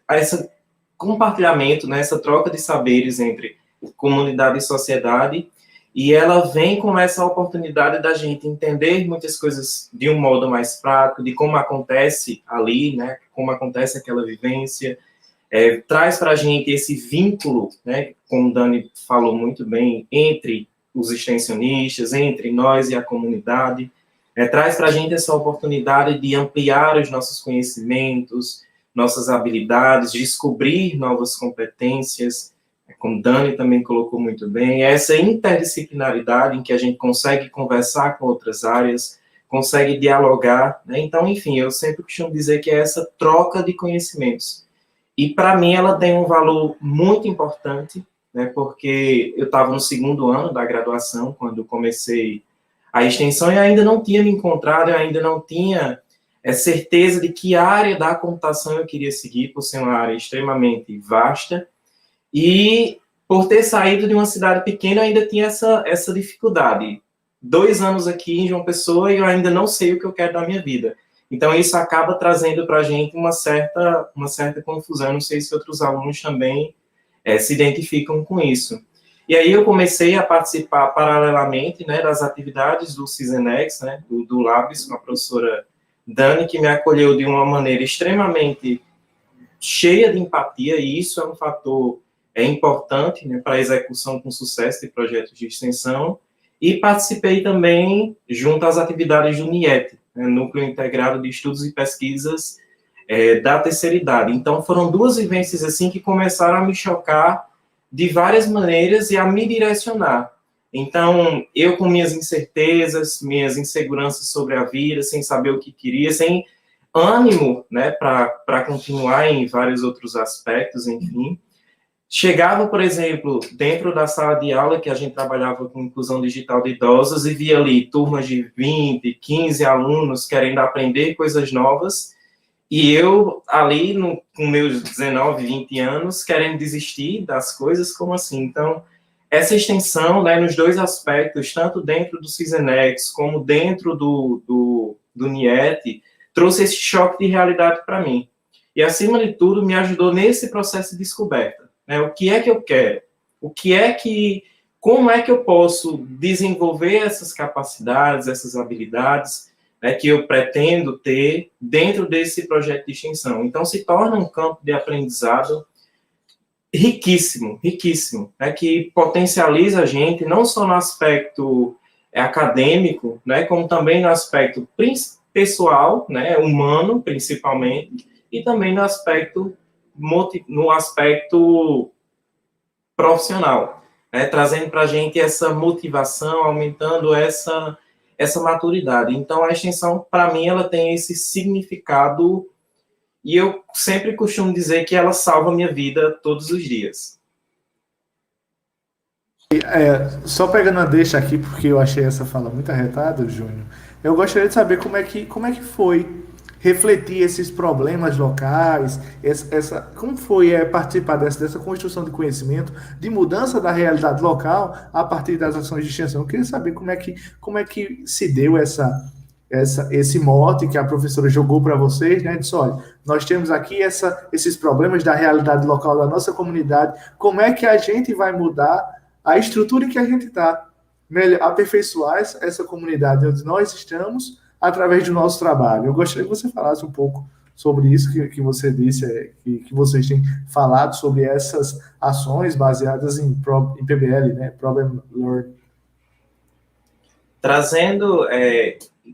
a esse compartilhamento, né, essa troca de saberes entre comunidade e sociedade, e ela vem com essa oportunidade da gente entender muitas coisas de um modo mais prático, de como acontece ali, né, como acontece aquela vivência, traz para a gente esse vínculo, né, como o Dani falou muito bem, entre os extensionistas, entre nós e a comunidade, traz para a gente essa oportunidade de ampliar os nossos conhecimentos, nossas habilidades, descobrir novas competências, como Dani também colocou muito bem, essa interdisciplinaridade em que a gente consegue conversar com outras áreas, consegue dialogar, né? Então, enfim, eu sempre costumo dizer que é essa troca de conhecimentos. E, para mim, ela tem um valor muito importante, né? Porque eu estava no 2º ano da graduação, quando comecei a extensão, e ainda não tinha me encontrado, eu ainda não tinha certeza de que área da computação eu queria seguir, por ser uma área extremamente vasta, e por ter saído de uma cidade pequena, eu ainda tinha essa dificuldade. 2 anos aqui em João Pessoa e eu ainda não sei o que eu quero da minha vida. Então, isso acaba trazendo para a gente uma certa confusão. Não sei se outros alunos também se identificam com isso. E aí eu comecei a participar paralelamente, né, das atividades do Cisenex, né, do Labs, com a professora Dani, que me acolheu de uma maneira extremamente cheia de empatia, e isso é um fator importante, né, para a execução com sucesso de projetos de extensão. E participei também junto às atividades do NIET, né, Núcleo Integrado de Estudos e Pesquisas da Terceira Idade. Então, foram 2 vivências assim que começaram a me chocar de várias maneiras e a me direcionar. Então, eu com minhas incertezas, minhas inseguranças sobre a vida, sem saber o que queria, sem ânimo, né, para continuar em vários outros aspectos, enfim. Chegava, por exemplo, dentro da sala de aula, que a gente trabalhava com inclusão digital de idosos, e via ali turmas de 20, 15 alunos querendo aprender coisas novas, e eu ali, com meus 19, 20 anos, querendo desistir das coisas, como assim? Então, essa extensão, né, nos 2 aspectos, tanto dentro do Cisenex, como dentro do NIET, trouxe esse choque de realidade para mim. E, acima de tudo, me ajudou nesse processo de descoberta, né? O que é que eu quero? Como é que eu posso desenvolver essas capacidades, essas habilidades, né, que eu pretendo ter dentro desse projeto de extensão? Então, se torna um campo de aprendizado riquíssimo, né, que potencializa a gente, não só no aspecto acadêmico, né, como também no aspecto pessoal, né, humano, principalmente, e também no aspecto profissional, né, trazendo para a gente essa motivação, aumentando essa maturidade. Então, a extensão, para mim, ela tem esse significado, e eu sempre costumo dizer que ela salva a minha vida todos os dias. Só pegando a deixa aqui, porque eu achei essa fala muito arretada, Júnior, eu gostaria de saber como é que foi refletir esses problemas locais, como foi participar dessa construção de conhecimento, de mudança da realidade local a partir das ações de extensão. Eu queria saber como é que se deu esse mote que a professora jogou para vocês, né? Disse, olha, nós temos aqui esses problemas da realidade local da nossa comunidade, como é que a gente vai mudar a estrutura em que a gente está, aperfeiçoar essa comunidade onde nós estamos através do nosso trabalho. Eu gostaria que você falasse um pouco sobre isso que você disse, que vocês têm falado sobre essas ações baseadas em PBL, né? Problem Learning. Trazendo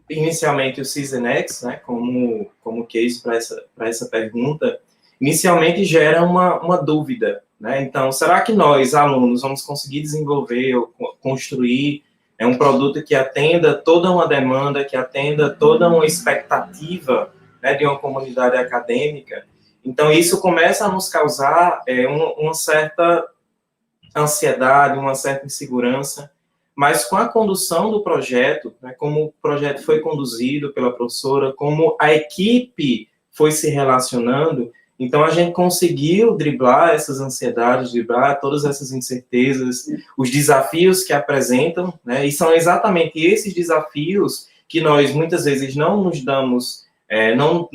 inicialmente o CISENEX, né, como case para essa pergunta, inicialmente gera uma dúvida, né? Então, será que nós, alunos, vamos conseguir desenvolver ou construir um produto que atenda toda uma demanda, que atenda toda uma expectativa, né, de uma comunidade acadêmica? Então, isso começa a nos causar uma certa ansiedade, uma certa insegurança, mas com a condução do projeto, né, como o projeto foi conduzido pela professora, como a equipe foi se relacionando, então a gente conseguiu driblar essas ansiedades, driblar todas essas incertezas, os desafios que apresentam, né, e são exatamente esses desafios que nós muitas vezes não nos damos, não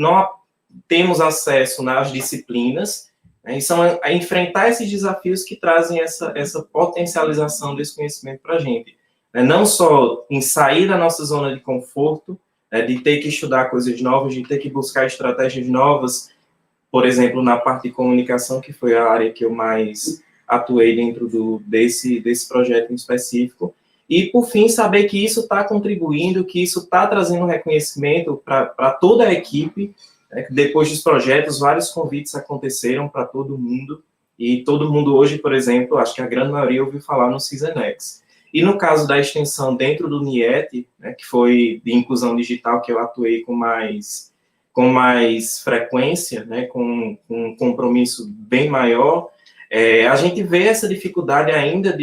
temos acesso nas disciplinas, né, e são a enfrentar esses desafios que trazem essa potencialização desse conhecimento para a gente. Não só em sair da nossa zona de conforto, de ter que estudar coisas novas, de ter que buscar estratégias novas, por exemplo, na parte de comunicação, que foi a área que eu mais atuei dentro desse projeto em específico, e, por fim, saber que isso está contribuindo, que isso está trazendo reconhecimento para toda a equipe. Depois dos projetos, vários convites aconteceram para todo mundo, e todo mundo hoje, por exemplo, acho que a grande maioria ouviu falar no CISENEX. E no caso da extensão dentro do NIET, né, que foi de inclusão digital, que eu atuei com mais frequência, né, com um compromisso bem maior, a gente vê essa dificuldade ainda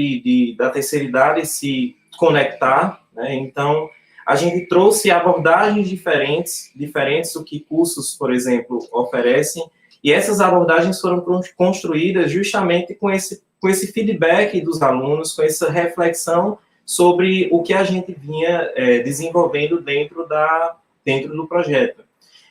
da terceira idade se conectar, né? Então, a gente trouxe abordagens diferentes do que cursos, por exemplo, oferecem, e essas abordagens foram construídas justamente com esse feedback dos alunos, com essa reflexão sobre o que a gente vinha desenvolvendo dentro do projeto.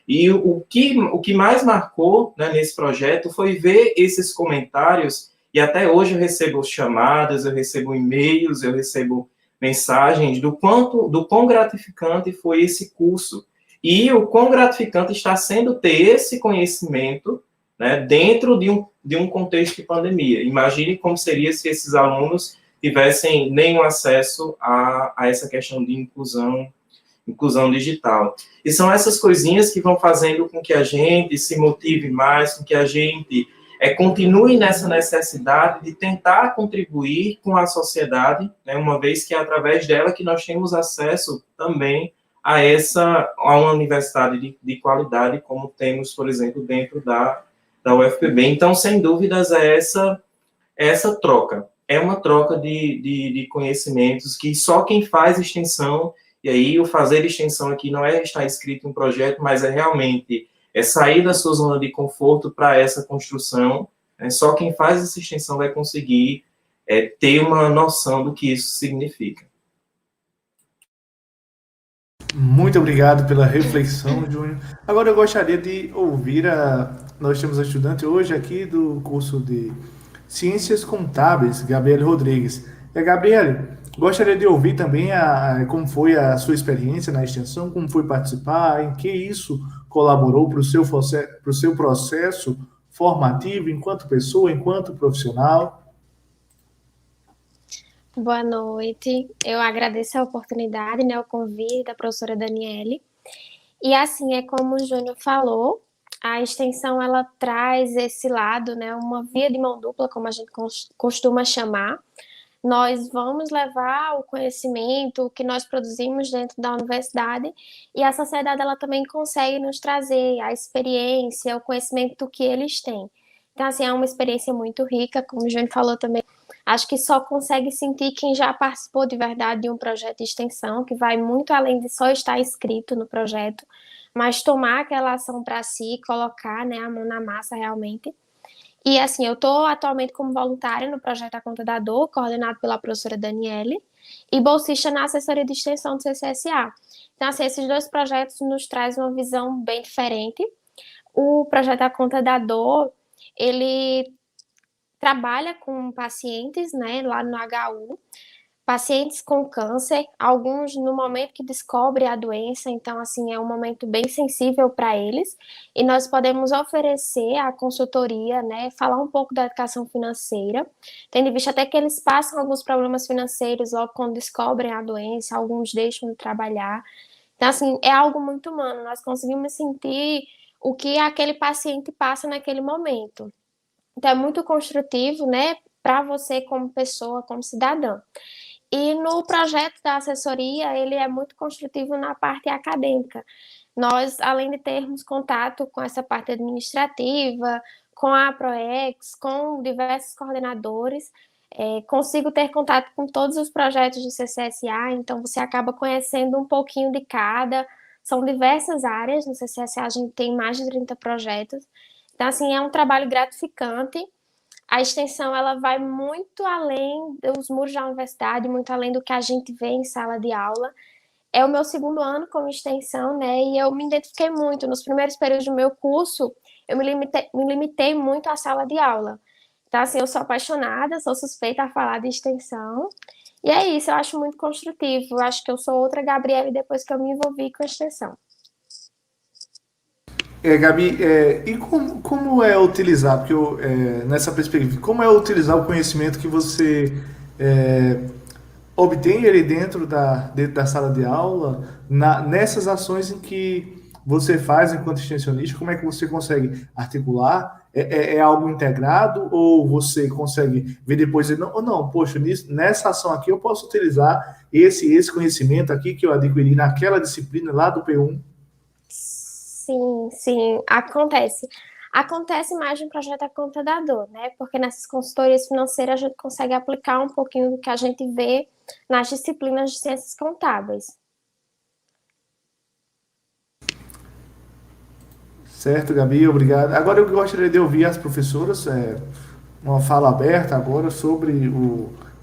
E o que mais marcou, né, nesse projeto foi ver esses comentários, e até hoje eu recebo chamadas, eu recebo e-mails, eu recebo mensagens do quão gratificante foi esse curso, e o quão gratificante está sendo ter esse conhecimento, né, dentro de um contexto de pandemia. Imagine como seria se esses alunos tivessem nenhum acesso a essa questão de inclusão digital. E são essas coisinhas que vão fazendo com que a gente se motive mais, com que a gente continue nessa necessidade de tentar contribuir com a sociedade, né, uma vez que é através dela que nós temos acesso também a uma universidade de qualidade, como temos, por exemplo, dentro da UFPB. Então, sem dúvidas, essa troca. É uma troca de conhecimentos que só quem faz extensão, e aí o fazer extensão aqui não é estar escrito em um projeto, mas é realmente sair da sua zona de conforto para essa construção. Só quem faz essa extensão vai conseguir ter uma noção do que isso significa. Muito obrigado pela reflexão, Júnior. Agora eu gostaria de ouvir nós temos a estudante hoje aqui do curso de Ciências Contábeis, Gabriele Rodrigues. Gabriele, gostaria de ouvir também como foi a sua experiência na extensão, como foi participar, em que isso colaborou para o seu processo formativo enquanto pessoa, enquanto profissional. Boa noite. Eu agradeço a oportunidade, né, o convite da professora Daniele. E assim, é como o Júnior falou, a extensão ela traz esse lado, né, uma via de mão dupla, como a gente costuma chamar. Nós vamos levar o conhecimento que nós produzimos dentro da universidade e a sociedade ela também consegue nos trazer a experiência, o conhecimento que eles têm. Então, assim, é uma experiência muito rica, como o Júnior falou também. Acho que só consegue sentir quem já participou de verdade de um projeto de extensão, que vai muito além de só estar inscrito no projeto, mas tomar aquela ação para si, colocar, né, a mão na massa realmente. E assim, eu estou atualmente como voluntária no projeto A Conta da Dor, coordenado pela professora Daniele, e bolsista na assessoria de extensão do CCSA. Então, assim, esses dois projetos nos trazem uma visão bem diferente. O projeto A Conta da Dor, ele trabalha com pacientes, né, lá no HU, pacientes com câncer, alguns no momento que descobrem a doença, então, assim, é um momento bem sensível para eles, e nós podemos oferecer a consultoria, né, falar um pouco da educação financeira, tendo em vista até que eles passam alguns problemas financeiros logo quando descobrem a doença, alguns deixam de trabalhar, então, assim, é algo muito humano, nós conseguimos sentir o que aquele paciente passa naquele momento. Então, é muito construtivo, né, para você como pessoa, como cidadã. E no projeto da assessoria, ele é muito construtivo na parte acadêmica. Nós, além de termos contato com essa parte administrativa, com a ProEx, com diversos coordenadores, consigo ter contato com todos os projetos do CCSA, então você acaba conhecendo um pouquinho de cada. São diversas áreas, no CCSA a gente tem mais de 30 projetos. Então, assim, é um trabalho gratificante. A extensão, ela vai muito além dos muros da universidade, muito além do que a gente vê em sala de aula. É o meu segundo ano como extensão, né, e eu me identifiquei muito. Nos primeiros períodos do meu curso, eu me limitei muito à sala de aula. Então, assim, eu sou apaixonada, sou suspeita a falar de extensão, e é isso, eu acho muito construtivo. Eu acho que eu sou outra Gabriele depois que eu me envolvi com a extensão. Gabi, e como é utilizar, porque nessa perspectiva, como é utilizar o conhecimento que você obtém ele dentro da sala de aula, nessas ações em que você faz enquanto extensionista, como é que você consegue articular? É algo integrado ou você consegue ver depois, não, poxa, nessa ação aqui eu posso utilizar esse conhecimento aqui que eu adquiri naquela disciplina lá do P1? Sim, acontece. Acontece mais no projeto A Conta da Dor, né? Porque nessas consultorias financeiras a gente consegue aplicar um pouquinho do que a gente vê nas disciplinas de ciências contábeis. Certo, Gabi, obrigado. Agora eu gostaria de ouvir as professoras, uma fala aberta agora sobre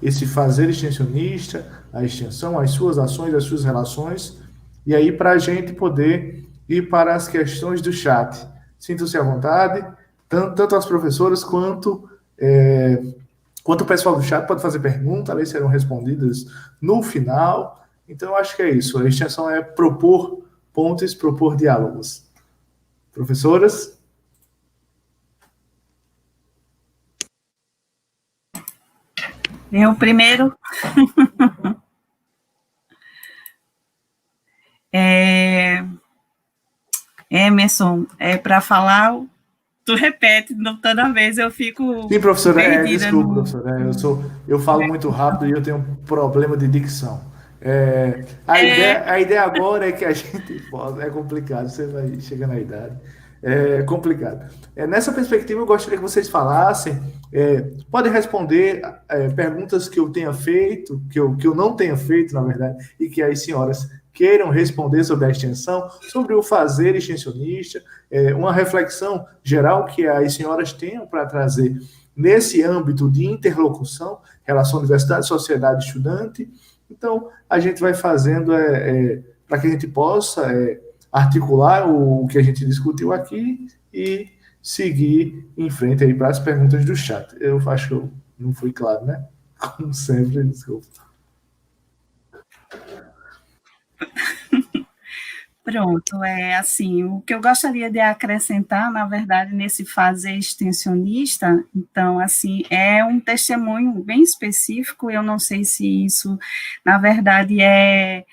esse fazer extensionista, a extensão, as suas ações, as suas relações, e aí para a gente poder ir para as questões do chat. Sintam-se à vontade, tanto as professoras quanto o pessoal do chat pode fazer perguntas, elas serão respondidas no final. Então, eu acho que é isso. A extensão é propor pontes, propor diálogos. Professoras? Eu primeiro. Emerson, para falar, tu repete, toda vez eu fico. Sim, professora, perdida desculpa, professora. Eu falo muito rápido e eu tenho um problema de dicção. A ideia agora é que a gente. É complicado, você vai chegando à idade. É complicado. Nessa perspectiva, eu gostaria que vocês falassem. Podem responder perguntas que eu tenha feito, que eu não tenha feito, na verdade, e que as senhoras queiram responder sobre a extensão, sobre o fazer extensionista, uma reflexão geral que as senhoras tenham para trazer nesse âmbito de interlocução, relação universidade, sociedade, estudante. Então, a gente vai fazendo para que a gente possa articular o que a gente discutiu aqui e seguir em frente aí para as perguntas do chat. Eu acho que eu não fui claro, né? Como sempre, desculpa. Pronto, assim, o que eu gostaria de acrescentar, na verdade, nesse fazer extensionista, então, assim, é um testemunho bem específico, eu não sei se isso, na verdade, é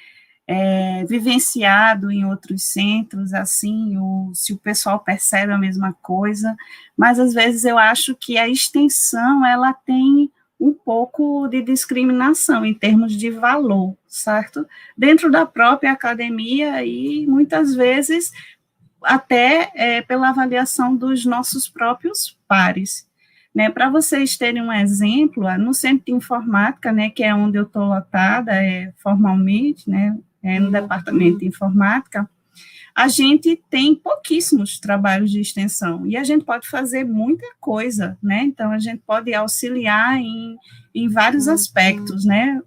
vivenciado em outros centros, assim, ou se o pessoal percebe a mesma coisa, mas às vezes eu acho que a extensão, ela tem um pouco de discriminação em termos de valor, certo? Dentro da própria academia e muitas vezes até pela avaliação dos nossos próprios pares. Né, para vocês terem um exemplo, no Centro de Informática, né, que é onde eu estou lotada formalmente, né, no Departamento de Informática, a gente tem pouquíssimos trabalhos de extensão, e a gente pode fazer muita coisa, né, então a gente pode auxiliar em vários aspectos, né,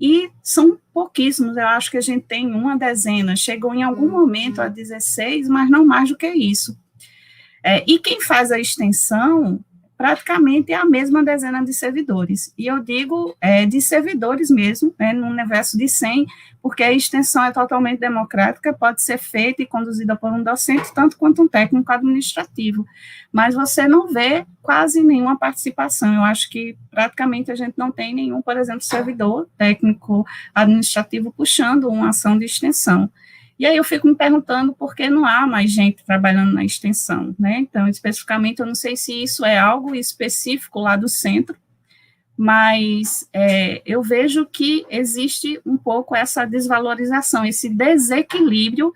e são pouquíssimos, eu acho que a gente tem uma dezena, chegou em algum momento a 16, mas não mais do que isso. E quem faz a extensão praticamente é a mesma dezena de servidores, e eu digo de servidores mesmo, no universo de 100, porque a extensão é totalmente democrática, pode ser feita e conduzida por um docente, tanto quanto um técnico administrativo, mas você não vê quase nenhuma participação, eu acho que praticamente a gente não tem nenhum, por exemplo, servidor técnico administrativo puxando uma ação de extensão. E aí eu fico me perguntando por que não há mais gente trabalhando na extensão, né? Então, especificamente, eu não sei se isso é algo específico lá do centro, mas eu vejo que existe um pouco essa desvalorização, esse desequilíbrio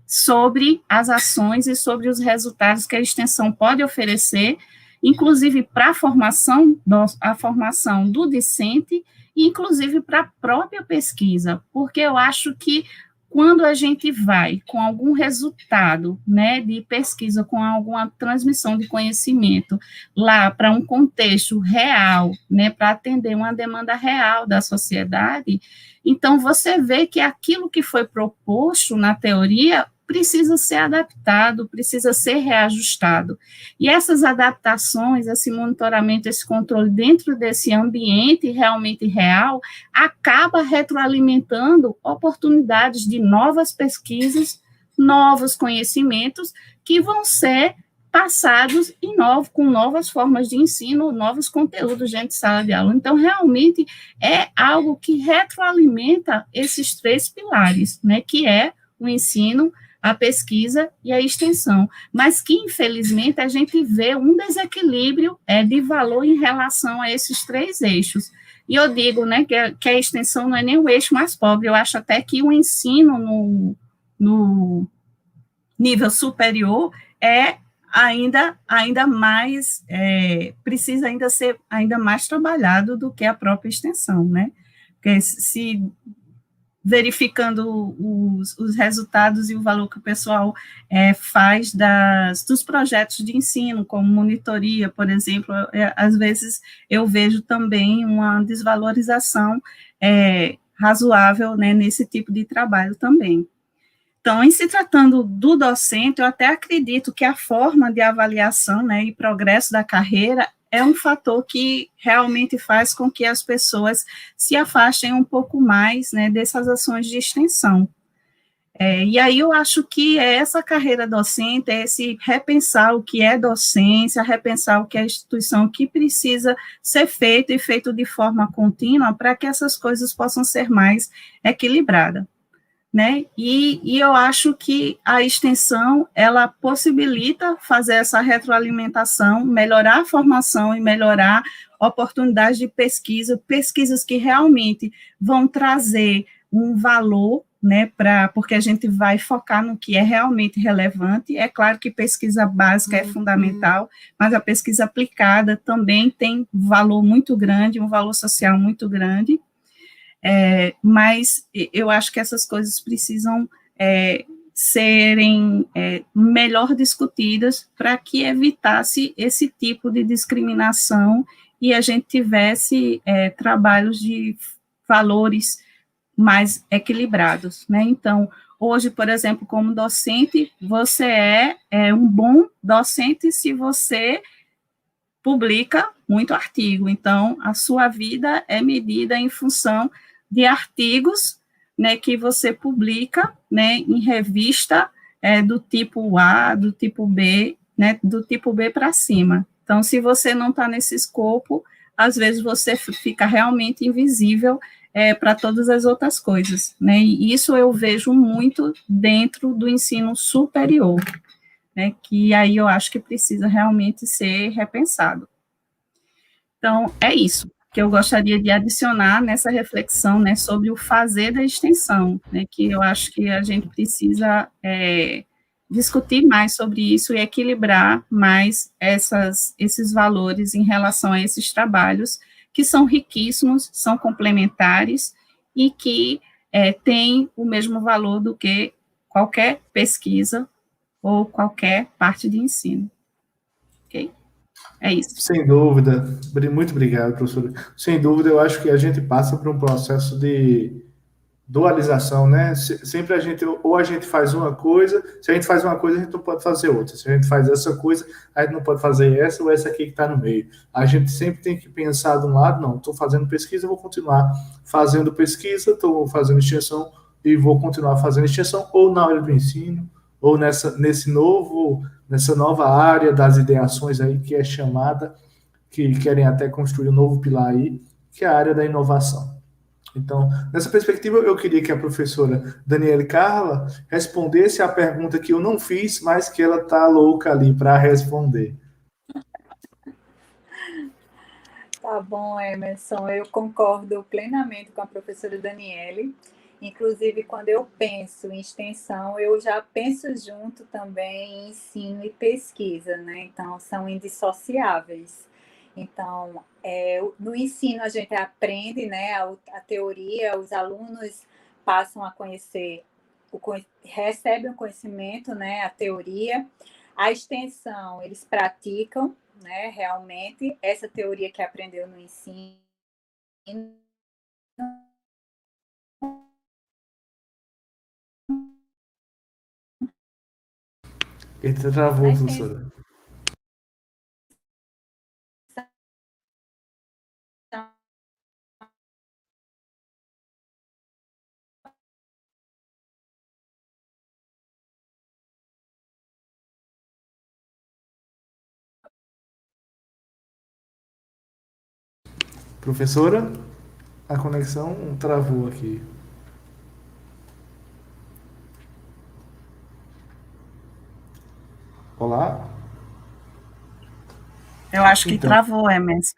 sobre as ações e sobre os resultados que a extensão pode oferecer, inclusive para a formação do discente, e inclusive para a própria pesquisa, porque eu acho que quando a gente vai com algum resultado, né, de pesquisa, com alguma transmissão de conhecimento lá para um contexto real, né, para atender uma demanda real da sociedade, então você vê que aquilo que foi proposto na teoria precisa ser adaptado, precisa ser reajustado. E essas adaptações, esse monitoramento, esse controle dentro desse ambiente realmente real, acaba retroalimentando oportunidades de novas pesquisas, novos conhecimentos que vão ser passados com novas formas de ensino, novos conteúdos dentro de sala de aula. Então, realmente, é algo que retroalimenta esses três pilares, né, que é o ensino, a pesquisa e a extensão, mas que, infelizmente, a gente vê um desequilíbrio de valor em relação a esses três eixos. E eu digo, né, que a extensão não é nem o eixo mais pobre, eu acho até que o ensino no nível superior ainda mais, precisa ainda ser ainda mais trabalhado do que a própria extensão, né, porque se verificando os resultados e o valor que o pessoal faz dos projetos de ensino, como monitoria, por exemplo, às vezes eu vejo também uma desvalorização razoável, né, nesse tipo de trabalho também. Então, em se tratando do docente, eu até acredito que a forma de avaliação, né, e progresso da carreira é um fator que realmente faz com que as pessoas se afastem um pouco mais, né, dessas ações de extensão. E aí eu acho que essa carreira docente, esse repensar o que é docência, repensar o que é instituição, o que precisa ser feito e feito de forma contínua para que essas coisas possam ser mais equilibradas. Né? E eu acho que a extensão, ela possibilita fazer essa retroalimentação, melhorar a formação e melhorar oportunidades de pesquisa, pesquisas que realmente vão trazer um valor, né, porque a gente vai focar no que é realmente relevante. É claro que pesquisa básica é fundamental, mas a pesquisa aplicada também tem valor muito grande, um valor social muito grande. Mas eu acho que essas coisas precisam serem melhor discutidas para que evitasse esse tipo de discriminação e a gente tivesse trabalhos de valores mais equilibrados, né? Então, hoje, por exemplo, como docente, você é um bom docente se você publica muito artigo. Então, a sua vida é medida em função de artigos, né, que você publica, né, em revista do tipo A, do tipo B, né, do tipo B para cima. Então, se você não está nesse escopo, às vezes você fica realmente invisível para todas as outras coisas, né, e isso eu vejo muito dentro do ensino superior, né, que aí eu acho que precisa realmente ser repensado. Então, é isso que eu gostaria de adicionar nessa reflexão, né, sobre o fazer da extensão, né, que eu acho que a gente precisa discutir mais sobre isso e equilibrar mais esses valores em relação a esses trabalhos, que são riquíssimos, são complementares e que têm o mesmo valor do que qualquer pesquisa ou qualquer parte de ensino. Ok? É isso. Sem dúvida. Muito obrigado, professora. Sem dúvida, eu acho que a gente passa por um processo de dualização, né? Sempre ou a gente faz uma coisa, se a gente faz uma coisa, a gente não pode fazer outra. Se a gente faz essa coisa, a gente não pode fazer essa ou essa aqui que está no meio. A gente sempre tem que pensar de um lado, não, estou fazendo pesquisa, vou continuar fazendo pesquisa, estou fazendo extensão e vou continuar fazendo extensão, ou na área do ensino, ou nessa nova área das ideações aí, que é chamada, que querem até construir um novo pilar aí, que é a área da inovação. Então, nessa perspectiva, eu queria que a professora Daniele Carla respondesse a pergunta que eu não fiz, mas que ela está louca ali para responder. Tá bom, Emerson, eu concordo plenamente com a professora Daniele. Inclusive, quando eu penso em extensão, eu já penso junto também em ensino e pesquisa, né? Então, são indissociáveis. Então, no ensino a gente aprende, né, a teoria, os alunos passam a conhecer, recebem o conhecimento, né, a teoria. A extensão, eles praticam, né, realmente, essa teoria que aprendeu no ensino. Ele travou, professora. Professora, a conexão travou aqui. Olá? Eu acho que travou, Emerson.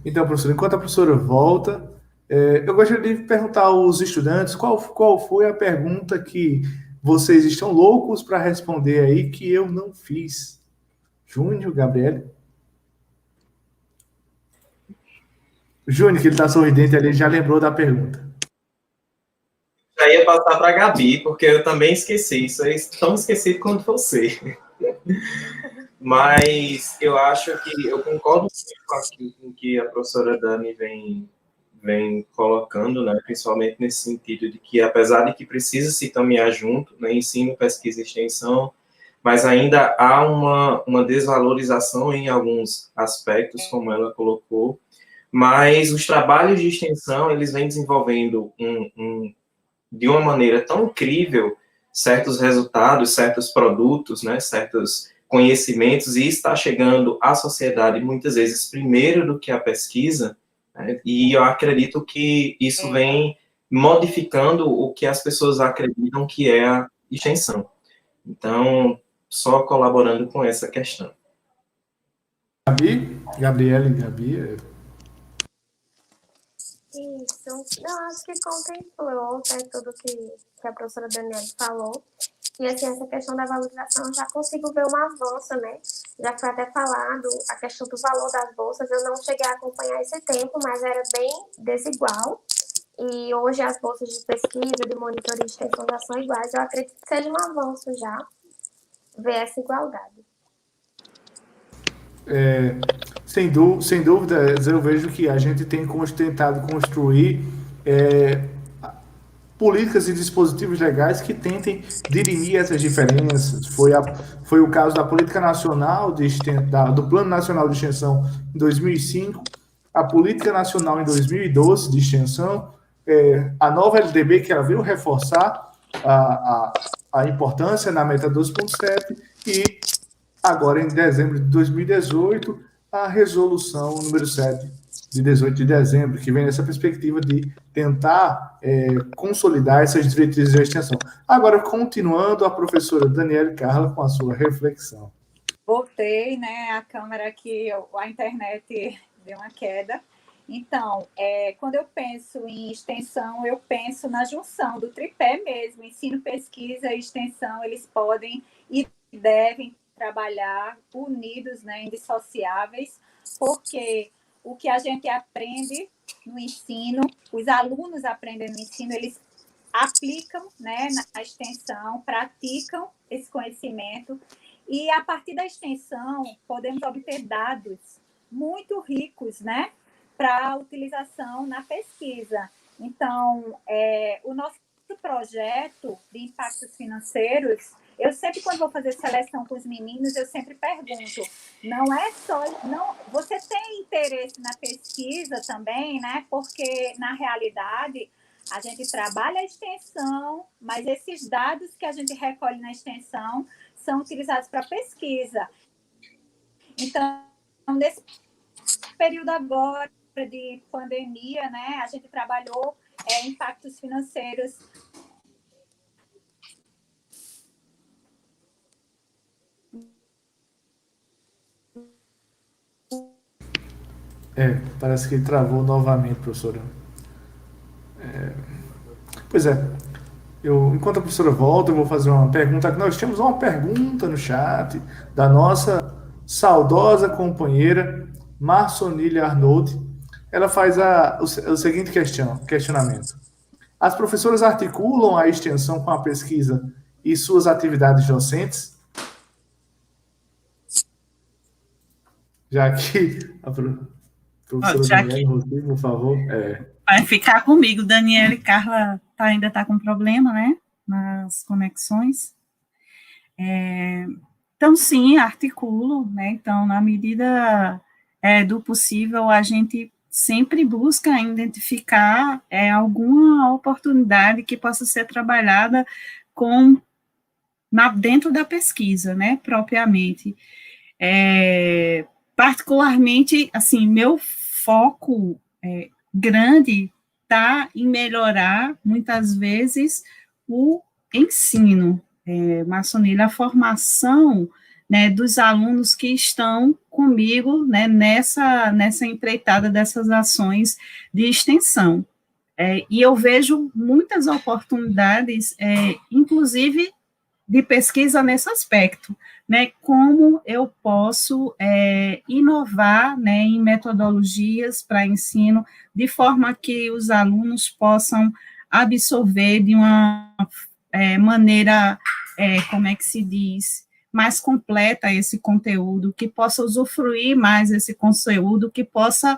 Então, professora, enquanto a professora volta, eu gostaria de perguntar aos estudantes qual foi a pergunta que vocês estão loucos para responder aí que eu não fiz. Júnior, Gabriel? Júnior, que ele está sorridente ali, já lembrou da pergunta. Já ia passar para a Gabi, porque eu também esqueci. Isso é tão esquecido quanto você. Mas eu acho que eu concordo com o que a professora Dani vem colocando, né, principalmente nesse sentido de que, apesar de que precisa se caminhar junto, né, ensino, pesquisa e extensão, mas ainda há uma desvalorização em alguns aspectos, como ela colocou, mas os trabalhos de extensão, eles vêm desenvolvendo de uma maneira tão incrível certos resultados, certos produtos, né, certos conhecimentos, e está chegando à sociedade muitas vezes primeiro do que a pesquisa, né, e eu acredito que isso vem modificando o que as pessoas acreditam que é a extensão. Então, só colaborando com essa questão. Gabriele, Gabi? Isso. Não, acho que contemplou, né, tudo que a professora Daniele falou. E, assim, essa questão da valorização, eu já consigo ver um avanço, né? Já foi até falado a questão do valor das bolsas. Eu não cheguei a acompanhar esse tempo, mas era bem desigual. E hoje as bolsas de pesquisa, de monitoria de extensão já são iguais. Eu acredito que seja um avanço já ver essa igualdade. Sem dúvida, eu vejo que a gente tem tentado construir políticas e dispositivos legais que tentem dirimir essas diferenças. Foi o caso da Política Nacional do Plano Nacional de Extensão em 2005, a Política Nacional em 2012 de Extensão, a nova LDB, que ela veio reforçar a importância na meta 2.7, e agora, em dezembro de 2018, a resolução número 7, de 18 de dezembro, que vem nessa perspectiva de tentar consolidar essas diretrizes de extensão. Agora, continuando, a professora Daniele Carla com a sua reflexão. Voltei, né? A câmera aqui, a internet deu uma queda. Então, quando eu penso em extensão, eu penso na junção do tripé mesmo. Ensino, pesquisa e extensão, eles podem e devem trabalhar unidos, né, indissociáveis, porque o que a gente aprende no ensino, os alunos aprendem no ensino, eles aplicam, né, na extensão, praticam esse conhecimento, e a partir da extensão podemos obter dados muito ricos, né, para utilização na pesquisa. Então, o nosso projeto de impactos financeiros, eu sempre, quando vou fazer seleção com os meninos, eu sempre pergunto, você tem interesse na pesquisa também, né? Porque, na realidade, a gente trabalha a extensão, mas esses dados que a gente recolhe na extensão são utilizados para pesquisa. Então, nesse período agora de pandemia, né, a gente trabalhou impactos financeiros. Parece que ele travou novamente, professora. Pois é. Enquanto a professora volta, eu vou fazer uma pergunta. Nós temos uma pergunta no chat da nossa saudosa companheira Marsonília Arnold. Ela faz o seguinte questionamento. As professoras articulam a extensão com a pesquisa e suas atividades docentes? Já que a professora Daniele, por favor. Vai ficar comigo. Daniele Carla ainda está com problema, né? Nas conexões. Então, sim, articulo, né? Então, na medida do possível, a gente sempre busca identificar alguma oportunidade que possa ser trabalhada dentro da pesquisa, né? Propriamente. Particularmente, assim, meu foco grande está em melhorar, muitas vezes, o ensino. Marsonília, a formação, né, dos alunos que estão comigo, né, nessa empreitada dessas ações de extensão. E eu vejo muitas oportunidades, inclusive de pesquisa nesse aspecto, né, como eu posso inovar, né, em metodologias para ensino, de forma que os alunos possam absorver de uma maneira, como é que se diz, mais completa esse conteúdo, que possa usufruir mais esse conteúdo, que possa,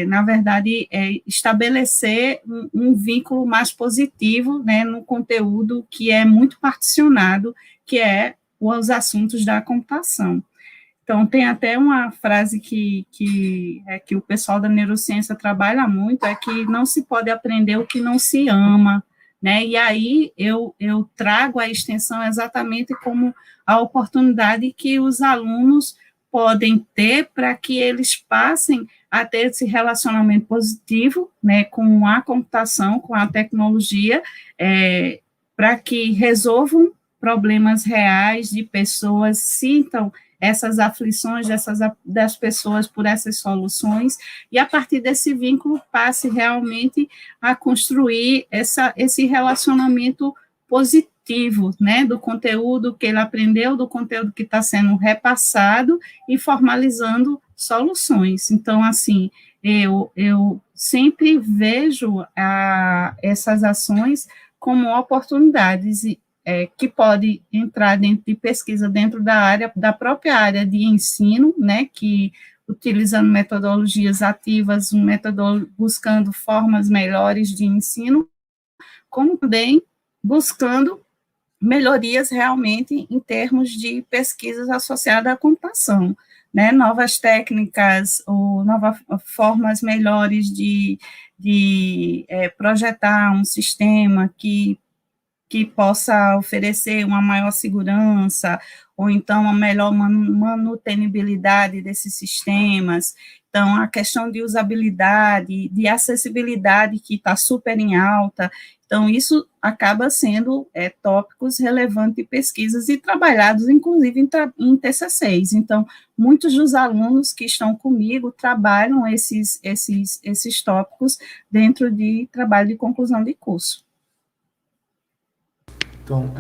na verdade, estabelecer um vínculo mais positivo, né, no conteúdo que é muito particionado, que é os assuntos da computação. Então, tem até uma frase que o pessoal da neurociência trabalha muito, que não se pode aprender o que não se ama, né? E aí eu trago a extensão exatamente como a oportunidade que os alunos podem ter para que eles passem a ter esse relacionamento positivo, né, com a computação, com a tecnologia, para que resolvam problemas reais de pessoas, sintam essas aflições das pessoas por essas soluções, e a partir desse vínculo passe realmente a construir esse relacionamento positivo, né, do conteúdo que ele aprendeu, do conteúdo que está sendo repassado e formalizando soluções. Então, assim, eu sempre vejo essas ações como oportunidades que pode entrar dentro de pesquisa dentro da própria área de ensino, né, que utilizando metodologias ativas, buscando formas melhores de ensino, como também buscando melhorias realmente em termos de pesquisas associadas à computação, né, novas técnicas ou novas formas melhores de projetar um sistema que possa oferecer uma maior segurança, ou então uma melhor manutenibilidade desses sistemas. Então, a questão de usabilidade, de acessibilidade, que está super em alta. Então, isso acaba sendo tópicos relevantes de pesquisas e trabalhados, inclusive, em TCCs. Então, muitos dos alunos que estão comigo trabalham esses tópicos dentro de trabalho de conclusão de curso. Então,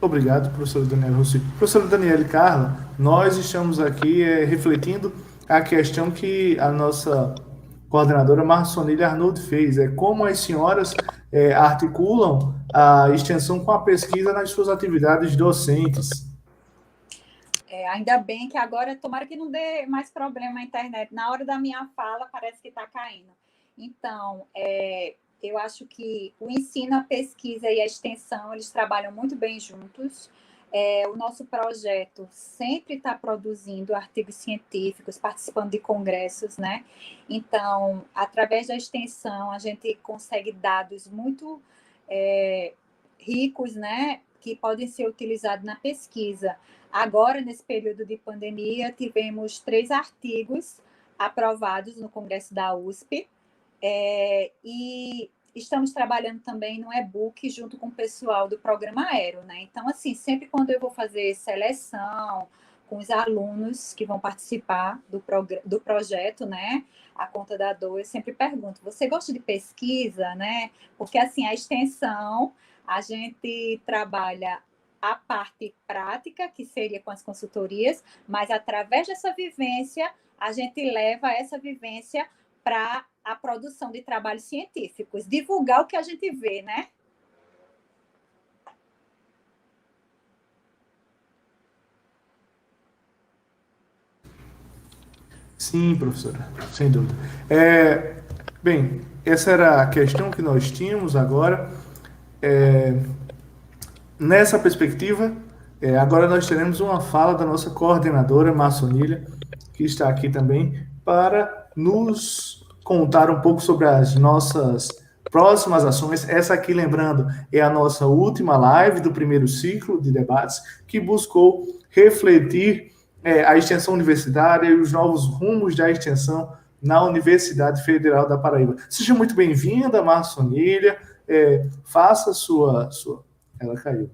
obrigado, professora Daniela Rossi. Professora Daniela e Carla, nós estamos aqui refletindo a questão que a nossa coordenadora Marcionília Arnold fez, como as senhoras articulam a extensão com a pesquisa nas suas atividades docentes. Ainda bem que agora, tomara que não dê mais problema na internet. Na hora da minha fala, parece que está caindo. Então, eu acho que o ensino, a pesquisa e a extensão, eles trabalham muito bem juntos. O nosso projeto sempre está produzindo artigos científicos, participando de congressos, né? Então, através da extensão, a gente consegue dados muito ricos, né? Que podem ser utilizados na pesquisa. Agora, nesse período de pandemia, tivemos 3 artigos aprovados no Congresso da USP, e estamos trabalhando também no e-book junto com o pessoal do Programa Aero, né? Então, assim, sempre quando eu vou fazer seleção com os alunos que vão participar do projeto, né? A Conta da Dor, eu sempre pergunto, você gosta de pesquisa, né? Porque, assim, a extensão, a gente trabalha a parte prática, que seria com as consultorias, mas através dessa vivência, a gente leva essa vivência para a produção de trabalhos científicos, divulgar o que a gente vê, né? Sim, professora, sem dúvida. Bem, essa era a questão que nós tínhamos agora. Nessa perspectiva, agora nós teremos uma fala da nossa coordenadora, Marcionília, que está aqui também, para nos contar um pouco sobre as nossas próximas ações. Essa aqui, lembrando, é a nossa última live do primeiro ciclo de debates, que buscou refletir a extensão universitária e os novos rumos da extensão na Universidade Federal da Paraíba. Seja muito bem-vinda, Marcionília. Faça sua... Ela caiu.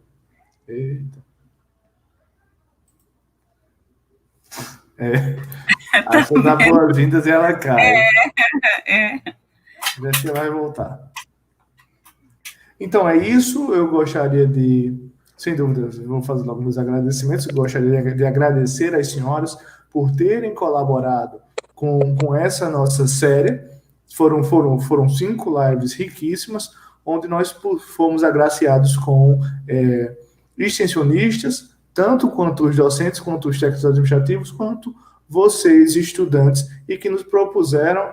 Eita. Aí você dá boas-vindas e ela cai. Vê se ela vai voltar. Então, é isso. Eu gostaria de, sem dúvida, vou fazer logo meus agradecimentos. Eu gostaria de agradecer às senhoras por terem colaborado com essa nossa série. Foram 5 lives riquíssimas, onde nós fomos agraciados com extensionistas, tanto quanto os docentes, quanto os técnicos administrativos, quanto vocês, estudantes, e que nos propuseram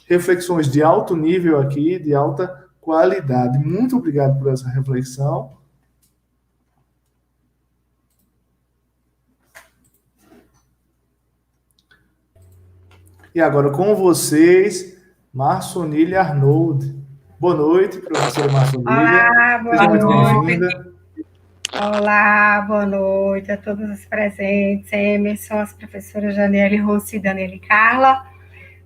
reflexões de alto nível aqui, de alta qualidade. Muito obrigado por essa reflexão. E agora com vocês, Marcionília Arnold. Boa noite, professora Marcionília. Olá, boa noite. Olá, boa noite a todos os presentes. Emerson, as professoras Daniela Rossi, Daniela e Carla,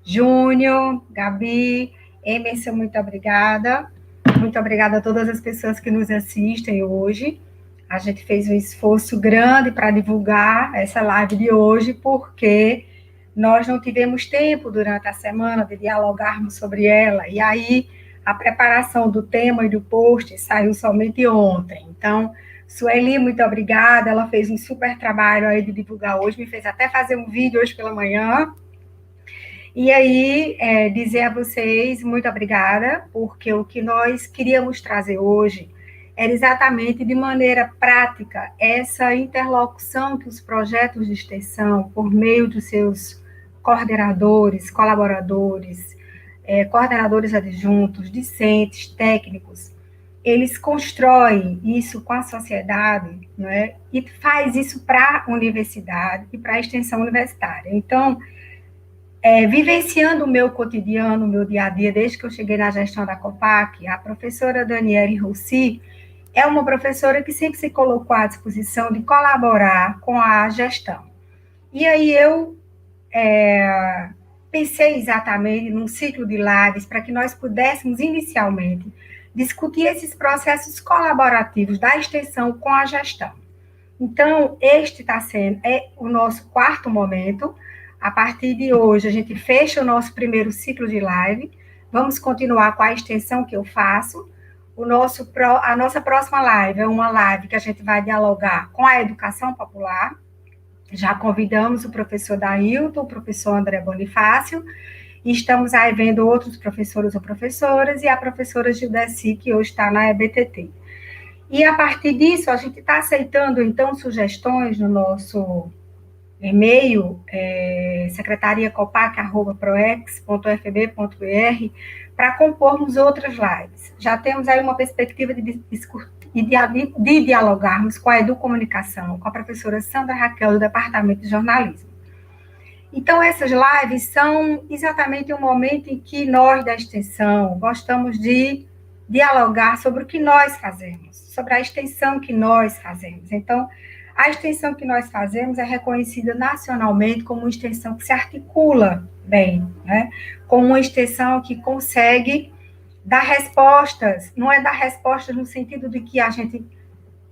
Júnior, Gabi, Emerson, muito obrigada. Muito obrigada a todas as pessoas que nos assistem hoje. A gente fez um esforço grande para divulgar essa live de hoje, porque nós não tivemos tempo durante a semana de dialogarmos sobre ela, e aí a preparação do tema e do post saiu somente ontem. Então, Sueli, muito obrigada, ela fez um super trabalho aí de divulgar hoje, me fez até fazer um vídeo hoje pela manhã. E aí, dizer a vocês muito obrigada, porque o que nós queríamos trazer hoje era exatamente de maneira prática essa interlocução que os projetos de extensão, por meio dos seus coordenadores, colaboradores, coordenadores adjuntos, discentes, técnicos, eles constroem isso com a sociedade, não é? E faz isso para a universidade e para a extensão universitária. Então, vivenciando o meu cotidiano, o meu dia a dia, desde que eu cheguei na gestão da COPAC, a professora Daniele Rossi é uma professora que sempre se colocou à disposição de colaborar com a gestão. E aí eu pensei exatamente num ciclo de lives para que nós pudéssemos inicialmente discutir esses processos colaborativos da extensão com a gestão. Então, este está sendo o nosso quarto momento. A partir de hoje, a gente fecha o nosso primeiro ciclo de live. Vamos continuar com a extensão que eu faço. A nossa próxima live é uma live que a gente vai dialogar com a educação popular. Já convidamos o professor Dailton, o professor André Bonifácio, e estamos aí vendo outros professores ou professoras, e a professora Gildeci, que hoje está na EBTT. E a partir disso, a gente está aceitando, então, sugestões no nosso e-mail, secretariacopac@proex.ufb.br, para compormos outras lives. Já temos aí uma perspectiva de dialogarmos com a Educomunicação, com a professora Sandra Raquel, do Departamento de Jornalismo. Então, essas lives são exatamente o momento em que nós, da extensão, gostamos de dialogar sobre o que nós fazemos, sobre a extensão que nós fazemos. Então, a extensão que nós fazemos é reconhecida nacionalmente como uma extensão que se articula bem, né? Como uma extensão que consegue dar respostas, não é dar respostas no sentido de que a gente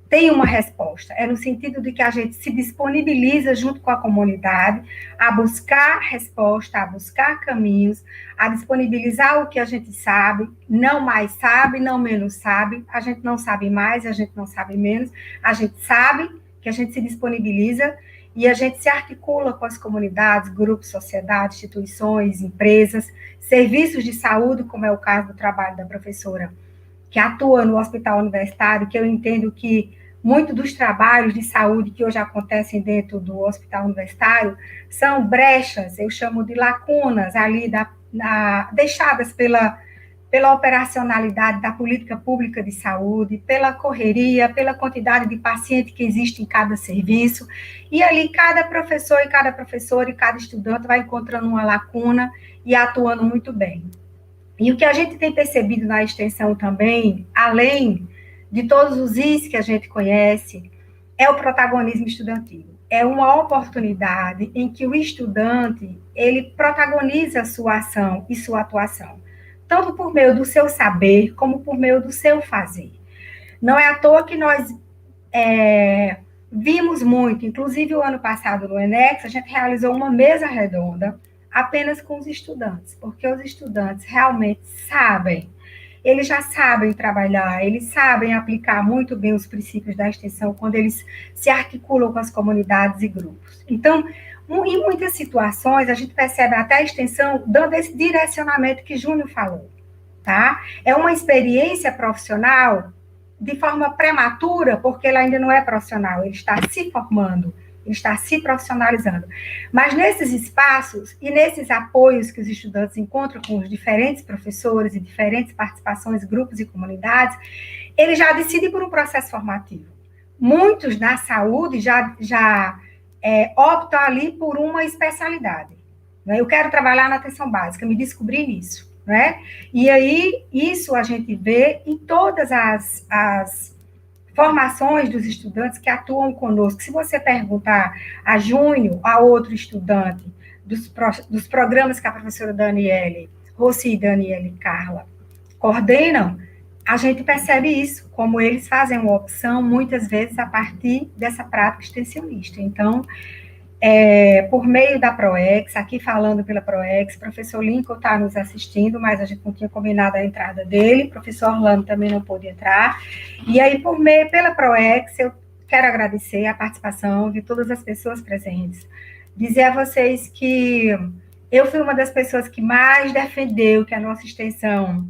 tem uma resposta, é no sentido de que a gente se disponibiliza junto com a comunidade a buscar resposta, a buscar caminhos, a disponibilizar o que a gente sabe, não mais sabe, não menos sabe, a gente não sabe mais, a gente não sabe menos, a gente sabe que a gente se disponibiliza e a gente se articula com as comunidades, grupos, sociedades, instituições, empresas, serviços de saúde, como é o caso do trabalho da professora, que atua no hospital universitário, que eu entendo que muito dos trabalhos de saúde que hoje acontecem dentro do hospital universitário são brechas, eu chamo de lacunas ali deixadas pela operacionalidade da política pública de saúde, pela correria, pela quantidade de paciente que existe em cada serviço, e ali cada professor e cada professora e cada estudante vai encontrando uma lacuna e atuando muito bem. E o que a gente tem percebido na extensão também, além de todos os Is que a gente conhece, é o protagonismo estudantil. É uma oportunidade em que o estudante, ele protagoniza a sua ação e sua atuação, tanto por meio do seu saber, como por meio do seu fazer. Não é à toa que nós vimos muito, inclusive o ano passado no ENEX, a gente realizou uma mesa redonda apenas com os estudantes, porque os estudantes realmente sabem, eles já sabem trabalhar, eles sabem aplicar muito bem os princípios da extensão quando eles se articulam com as comunidades e grupos. Então, em muitas situações, a gente percebe até a extensão dando esse direcionamento que Júnior falou, tá? É uma experiência profissional de forma prematura, porque ele ainda não é profissional, ele está se formando, ele está se profissionalizando. Mas nesses espaços e nesses apoios que os estudantes encontram com os diferentes professores e diferentes participações, grupos e comunidades, ele já decide por um processo formativo. Muitos na saúde já optam ali por uma especialidade. Né? Eu quero trabalhar na atenção básica, me descobri nisso. Né? E aí, isso a gente vê em todas as formações dos estudantes que atuam conosco. Se você perguntar a Júnior, a outro estudante, dos programas que a professora Daniele Rossi e Daniele Carla coordenam, a gente percebe isso, como eles fazem uma opção, muitas vezes, a partir dessa prática extensionista. Então, por meio da PROEX, aqui falando pela PROEX, o professor Lincoln está nos assistindo, mas a gente não tinha combinado a entrada dele, o professor Orlando também não pôde entrar, e aí, pela PROEX, eu quero agradecer a participação de todas as pessoas presentes, dizer a vocês que eu fui uma das pessoas que mais defendeu que a nossa extensão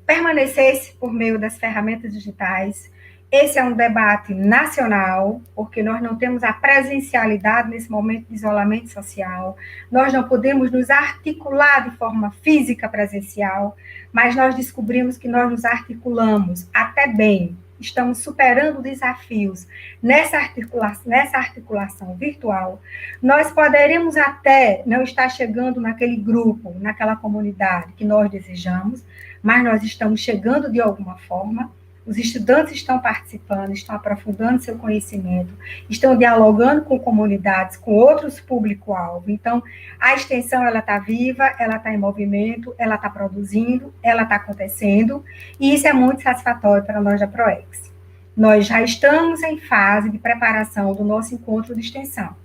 permanecesse por meio das ferramentas digitais. Esse é um debate nacional, porque nós não temos a presencialidade nesse momento de isolamento social, nós não podemos nos articular de forma física presencial, mas nós descobrimos que nós nos articulamos até bem, estamos superando desafios nessa articulação virtual. Nós poderemos até não estar chegando naquele grupo, naquela comunidade que nós desejamos, mas nós estamos chegando de alguma forma. Os estudantes estão participando, estão aprofundando seu conhecimento, estão dialogando com comunidades, com outros público-alvo. Então, a extensão, ela está viva, ela está em movimento, ela está produzindo, ela está acontecendo, e isso é muito satisfatório para nós da PROEX. Nós já estamos em fase de preparação do nosso encontro de extensão.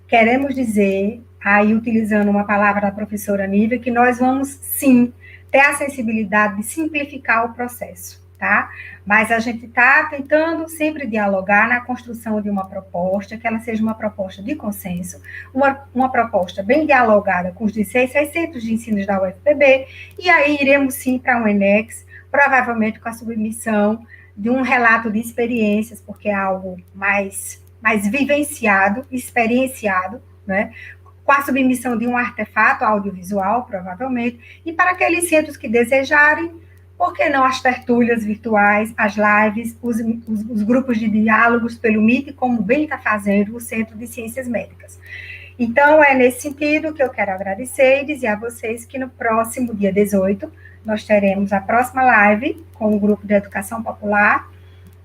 Queremos dizer, aí utilizando uma palavra da professora Nívia, que nós vamos, sim, ter a sensibilidade de simplificar o processo. Tá? Mas a gente está tentando sempre dialogar na construção de uma proposta, que ela seja uma proposta de consenso, uma proposta bem dialogada com os 16 centros de ensino da UFPB, e aí iremos sim para um ENEX, provavelmente com a submissão de um relato de experiências, porque é algo mais vivenciado, experienciado, né? Com a submissão de um artefato audiovisual, provavelmente, e para aqueles centros que desejarem, por que não as tertúlias virtuais, as lives, os grupos de diálogos pelo Meet, como bem está fazendo o Centro de Ciências Médicas. Então, é nesse sentido que eu quero agradecer e dizer a vocês que no próximo dia 18, nós teremos a próxima live com o grupo de Educação Popular.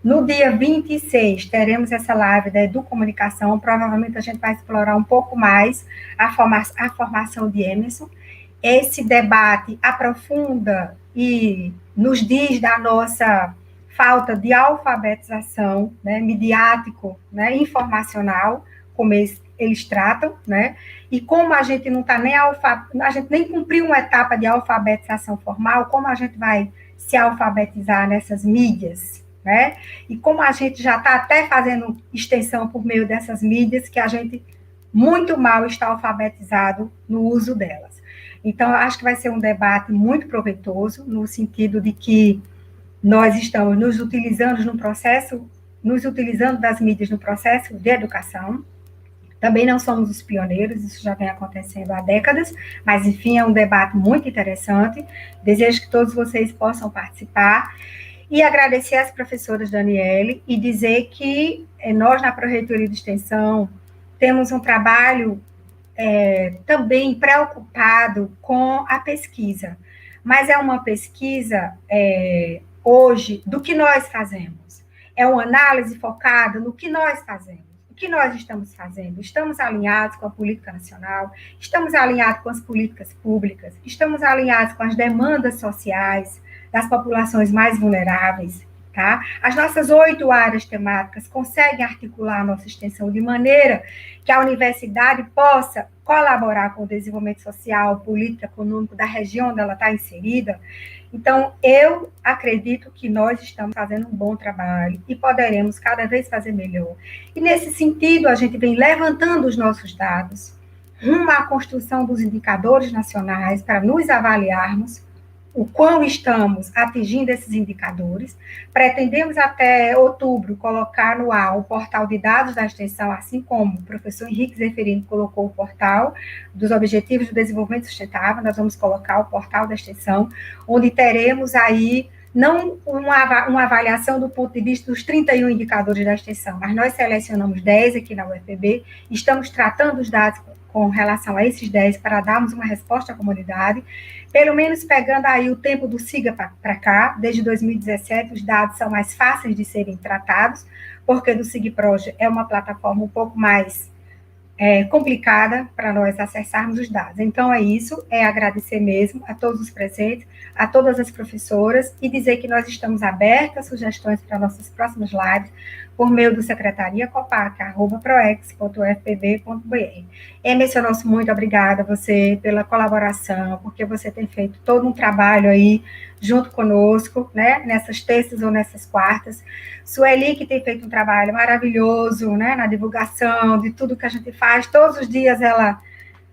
No dia 26, teremos essa live da Educomunicação, provavelmente a gente vai explorar um pouco mais a formação de Emerson. Esse debate aprofunda e nos diz da nossa falta de alfabetização, né, midiático, né, informacional, como eles tratam, né, e como a gente não está a gente nem cumpriu uma etapa de alfabetização formal, como a gente vai se alfabetizar nessas mídias, né, e como a gente já está até fazendo extensão por meio dessas mídias, que a gente muito mal está alfabetizado no uso delas. Então, eu acho que vai ser um debate muito proveitoso, no sentido de que nós estamos nos utilizando das mídias no processo de educação. Também não somos os pioneiros, isso já vem acontecendo há décadas, mas, enfim, é um debate muito interessante. Desejo que todos vocês possam participar. E agradecer às professoras Daniele e dizer que nós, na Pró-Reitoria de Extensão, temos um trabalho também preocupado com a pesquisa, mas é uma pesquisa, hoje, do que nós fazemos. É uma análise focada no que nós fazemos. O que nós estamos fazendo? Estamos alinhados com a política nacional, estamos alinhados com as políticas públicas, estamos alinhados com as demandas sociais das populações mais vulneráveis, tá? As nossas 8 áreas temáticas conseguem articular a nossa extensão de maneira que a universidade possa colaborar com o desenvolvimento social, político, econômico da região onde ela está inserida. Então, eu acredito que nós estamos fazendo um bom trabalho e poderemos cada vez fazer melhor. E, nesse sentido, a gente vem levantando os nossos dados rumo à construção dos indicadores nacionais para nos avaliarmos o quão estamos atingindo esses indicadores. Pretendemos até outubro colocar no ar o portal de dados da extensão, assim como o professor Henrique Zeferino colocou o portal dos Objetivos do Desenvolvimento Sustentável. Nós vamos colocar o portal da extensão, onde teremos aí não uma avaliação do ponto de vista dos 31 indicadores da extensão, mas nós selecionamos 10 aqui na UFPB, estamos tratando os dados com relação a esses 10 para darmos uma resposta à comunidade, pelo menos pegando aí o tempo do SIGA para cá. Desde 2017, os dados são mais fáceis de serem tratados, porque do SIGPROJ é uma plataforma um pouco mais complicada para nós acessarmos os dados. Então, é isso, é agradecer mesmo a todos os presentes, a todas as professoras, e dizer que nós estamos abertas a sugestões para nossas próximas lives, por meio do secretariacopac@proex.ufpb.br. Emerson, nosso muito obrigada a você pela colaboração, porque você tem feito todo um trabalho aí junto conosco, né, nessas terças ou nessas quartas. Sueli, que tem feito um trabalho maravilhoso, né, na divulgação de tudo que a gente faz. Todos os dias ela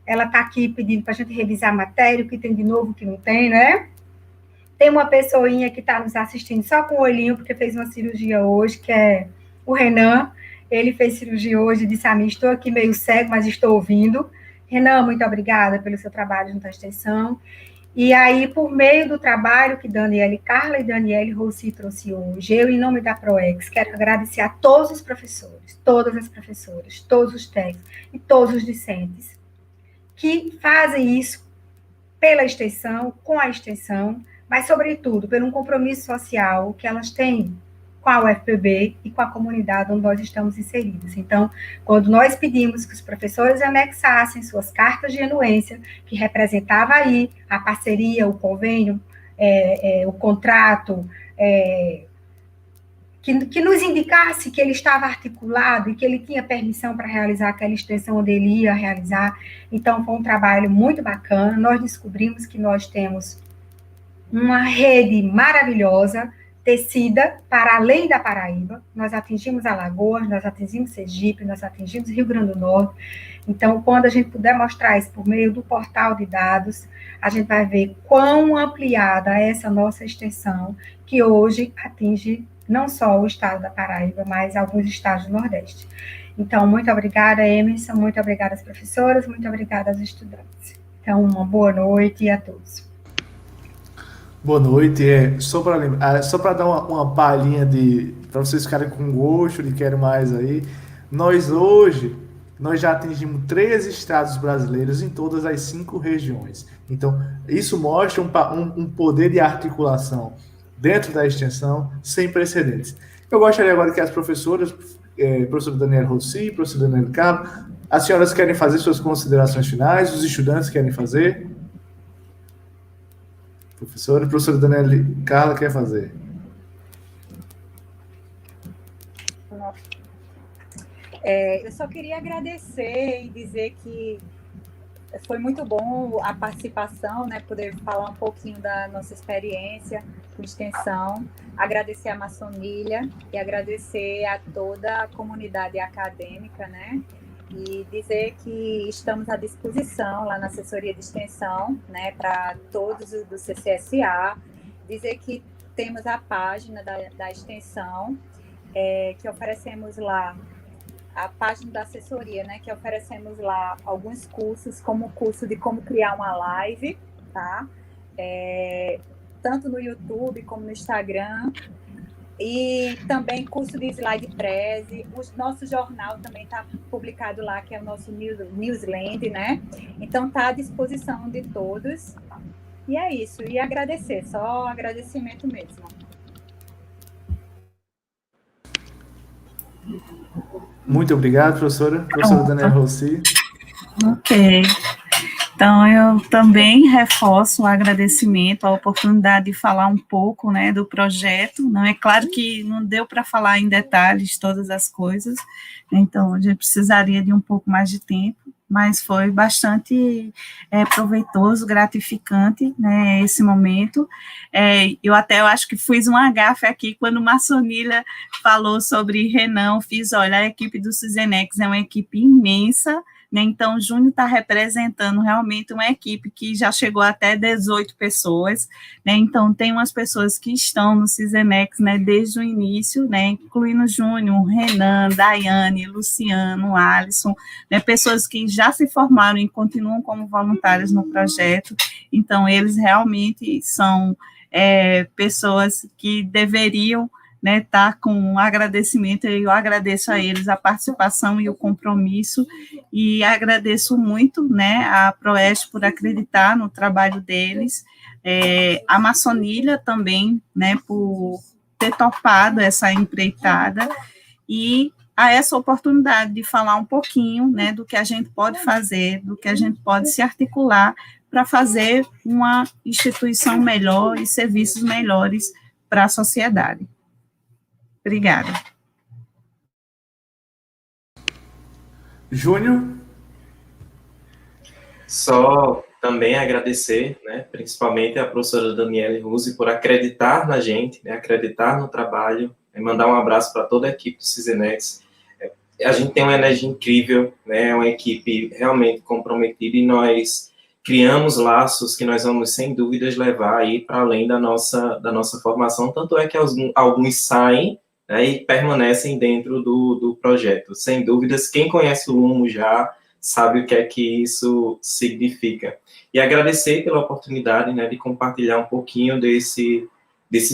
está aqui pedindo para a gente revisar a matéria, o que tem de novo, o que não tem, né? Tem uma pessoinha que está nos assistindo só com o olhinho, porque fez uma cirurgia hoje, que é o Renan. Ele fez cirurgia hoje e disse a mim, estou aqui meio cego, mas estou ouvindo. Renan, muito obrigada pelo seu trabalho junto à extensão. E aí, por meio do trabalho que Daniele Carla e Daniele Rossi trouxe hoje, eu, em nome da ProEx, quero agradecer a todos os professores, todas as professoras, todos os técnicos e todos os discentes que fazem isso pela extensão, com a extensão, mas, sobretudo, por um compromisso social que elas têm com a UFPB e com a comunidade onde nós estamos inseridos. Então, quando nós pedimos que os professores anexassem suas cartas de anuência, que representava aí a parceria, o convênio, o contrato, que nos indicasse que ele estava articulado e que ele tinha permissão para realizar aquela extensão onde ele ia realizar. Então, foi um trabalho muito bacana. Nós descobrimos que nós temos uma rede maravilhosa, tecida para além da Paraíba. Nós atingimos Alagoas, nós atingimos Sergipe, nós atingimos Rio Grande do Norte. Então, quando a gente puder mostrar isso por meio do portal de dados, a gente vai ver quão ampliada é essa nossa extensão, que hoje atinge não só o estado da Paraíba, mas alguns estados do Nordeste. Então, muito obrigada, Emerson, muito obrigada às professoras, muito obrigada aos estudantes. Então, uma boa noite a todos. Boa noite. Só para dar uma palhinha para vocês ficarem com gosto de quero mais aí, nós já atingimos 13 estados brasileiros em todas as 5 regiões. Então, isso mostra um poder de articulação dentro da extensão sem precedentes. Eu gostaria agora que as professoras, professora Daniele Rossi, professora Daniele Carla, as senhoras querem fazer suas considerações finais, os estudantes querem fazer? Professora Daniele Carla quer fazer. Eu só queria agradecer e dizer que foi muito bom a participação, né, poder falar um pouquinho da nossa experiência com extensão, agradecer a Maçonilha e agradecer a toda a comunidade acadêmica, né, e dizer que estamos à disposição lá na assessoria de extensão, né, para todos do CCSA, dizer que temos a página da extensão, que oferecemos lá, a página da assessoria, né, que oferecemos lá alguns cursos, como o curso de como criar uma live, tá? Tanto no YouTube como no Instagram, e também curso de slide press. O nosso jornal também está publicado lá, que é o nosso newsland, né? Então está à disposição de todos. E é isso, e agradecer, só agradecimento mesmo. Muito obrigado, professora Daniele Rossi. Ok. Então, eu também reforço o agradecimento, a oportunidade de falar um pouco, né, do projeto. Não é claro que não deu para falar em detalhes todas as coisas, então a gente precisaria de um pouco mais de tempo, mas foi bastante proveitoso, gratificante, né, esse momento. Eu acho que fiz um agafe aqui, quando Maçonilha falou sobre Renan, olha, a equipe do Cisenex é uma equipe imensa, né, então o Júnior está representando realmente uma equipe que já chegou até 18 pessoas, né, então tem umas pessoas que estão no Cisenex, né, desde o início, né, incluindo Júnior, Renan, Daiane, Luciano, Alisson, né, pessoas que já se formaram e continuam como voluntários no projeto. Então eles realmente são pessoas que deveriam, né, tá com um agradecimento, eu agradeço a eles a participação e o compromisso, e agradeço muito, né, a Proeste por acreditar no trabalho deles, a Maçonilha também, né, por ter topado essa empreitada, e a essa oportunidade de falar um pouquinho, né, do que a gente pode fazer, do que a gente pode se articular para fazer uma instituição melhor e serviços melhores para a sociedade. Obrigada. Júnior? Só também agradecer, né, principalmente a professora Daniele Rossi por acreditar na gente, né, acreditar no trabalho, mandar um abraço para toda a equipe do Cisenex. A gente tem uma energia incrível, né, uma equipe realmente comprometida, e nós criamos laços que nós vamos, sem dúvidas, levar aí para além da nossa formação, tanto é que alguns saem, né, e permanecem dentro do projeto. Sem dúvidas, quem conhece o Lumo já sabe o que é que isso significa. E agradecer pela oportunidade, né, de compartilhar um pouquinho desse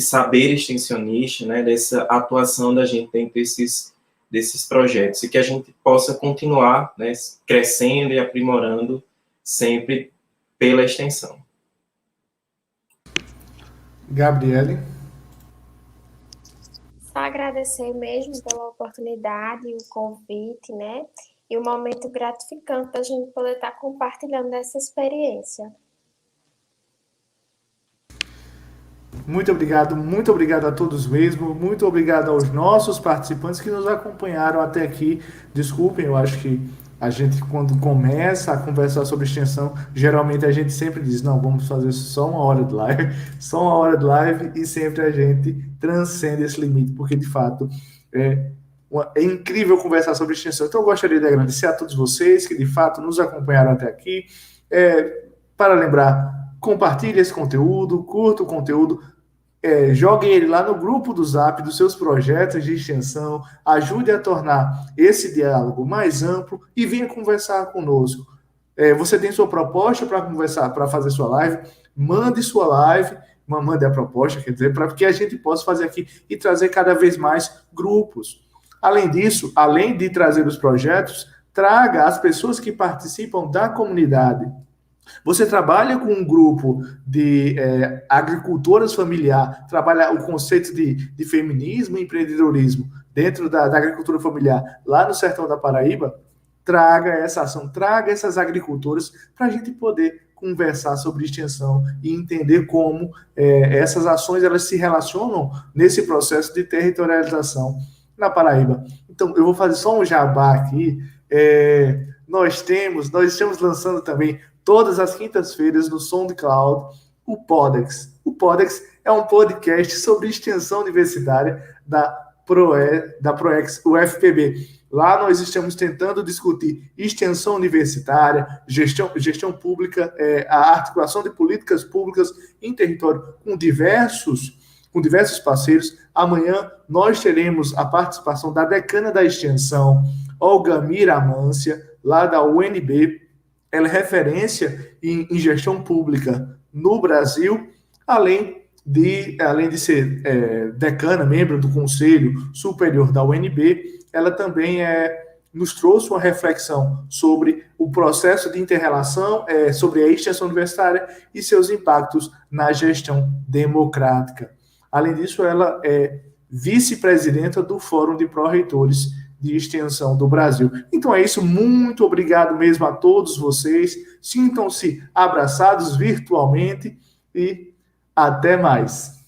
saber extensionista, né, dessa atuação da gente dentro desses projetos, e que a gente possa continuar, né, crescendo e aprimorando sempre pela extensão. Gabriele. Só agradecer mesmo pela oportunidade, o convite, né? E o momento gratificante da gente poder estar compartilhando essa experiência. Muito obrigado a todos mesmo, muito obrigado aos nossos participantes que nos acompanharam até aqui. Desculpem, eu acho que a gente, quando começa a conversar sobre extensão, geralmente a gente sempre diz, não, vamos fazer só uma hora de live, só uma hora de live, e sempre a gente transcende esse limite, porque de fato é incrível conversar sobre extensão. Então eu gostaria de agradecer a todos vocês que de fato nos acompanharam até aqui. Para lembrar, compartilhe esse conteúdo, curta o conteúdo, joguem ele lá no grupo do Zap dos seus projetos de extensão, ajude a tornar esse diálogo mais amplo e venha conversar conosco. Você tem sua proposta para conversar, para fazer sua live, mande sua live, mande a proposta, quer dizer, para que a gente possa fazer aqui e trazer cada vez mais grupos. Além disso, além de trazer os projetos, traga as pessoas que participam da comunidade. Você trabalha com um grupo de agricultoras familiar, trabalha o conceito de feminismo e empreendedorismo dentro da agricultura familiar lá no sertão da Paraíba, traga essa ação, traga essas agricultoras para a gente poder conversar sobre extensão e entender como essas ações elas se relacionam nesse processo de territorialização na Paraíba. Então, eu vou fazer só um jabá aqui. Nós estamos lançando também todas as quintas-feiras no SoundCloud o Podex. O Podex é um podcast sobre extensão universitária da ProEx UFPB. Lá nós estamos tentando discutir extensão universitária, gestão pública, a articulação de políticas públicas em território com diversos parceiros. Amanhã nós teremos a participação da decana da extensão, Olga Miramância, lá da UNB. Ela é referência em gestão pública no Brasil, além de ser decana, membro do Conselho Superior da UNB, ela também nos trouxe uma reflexão sobre o processo de inter-relação, sobre a extensão universitária e seus impactos na gestão democrática. Além disso, ela é vice-presidenta do Fórum de Pró-Reitores de Extensão do Brasil. Então é isso, muito obrigado mesmo a todos vocês, sintam-se abraçados virtualmente e até mais.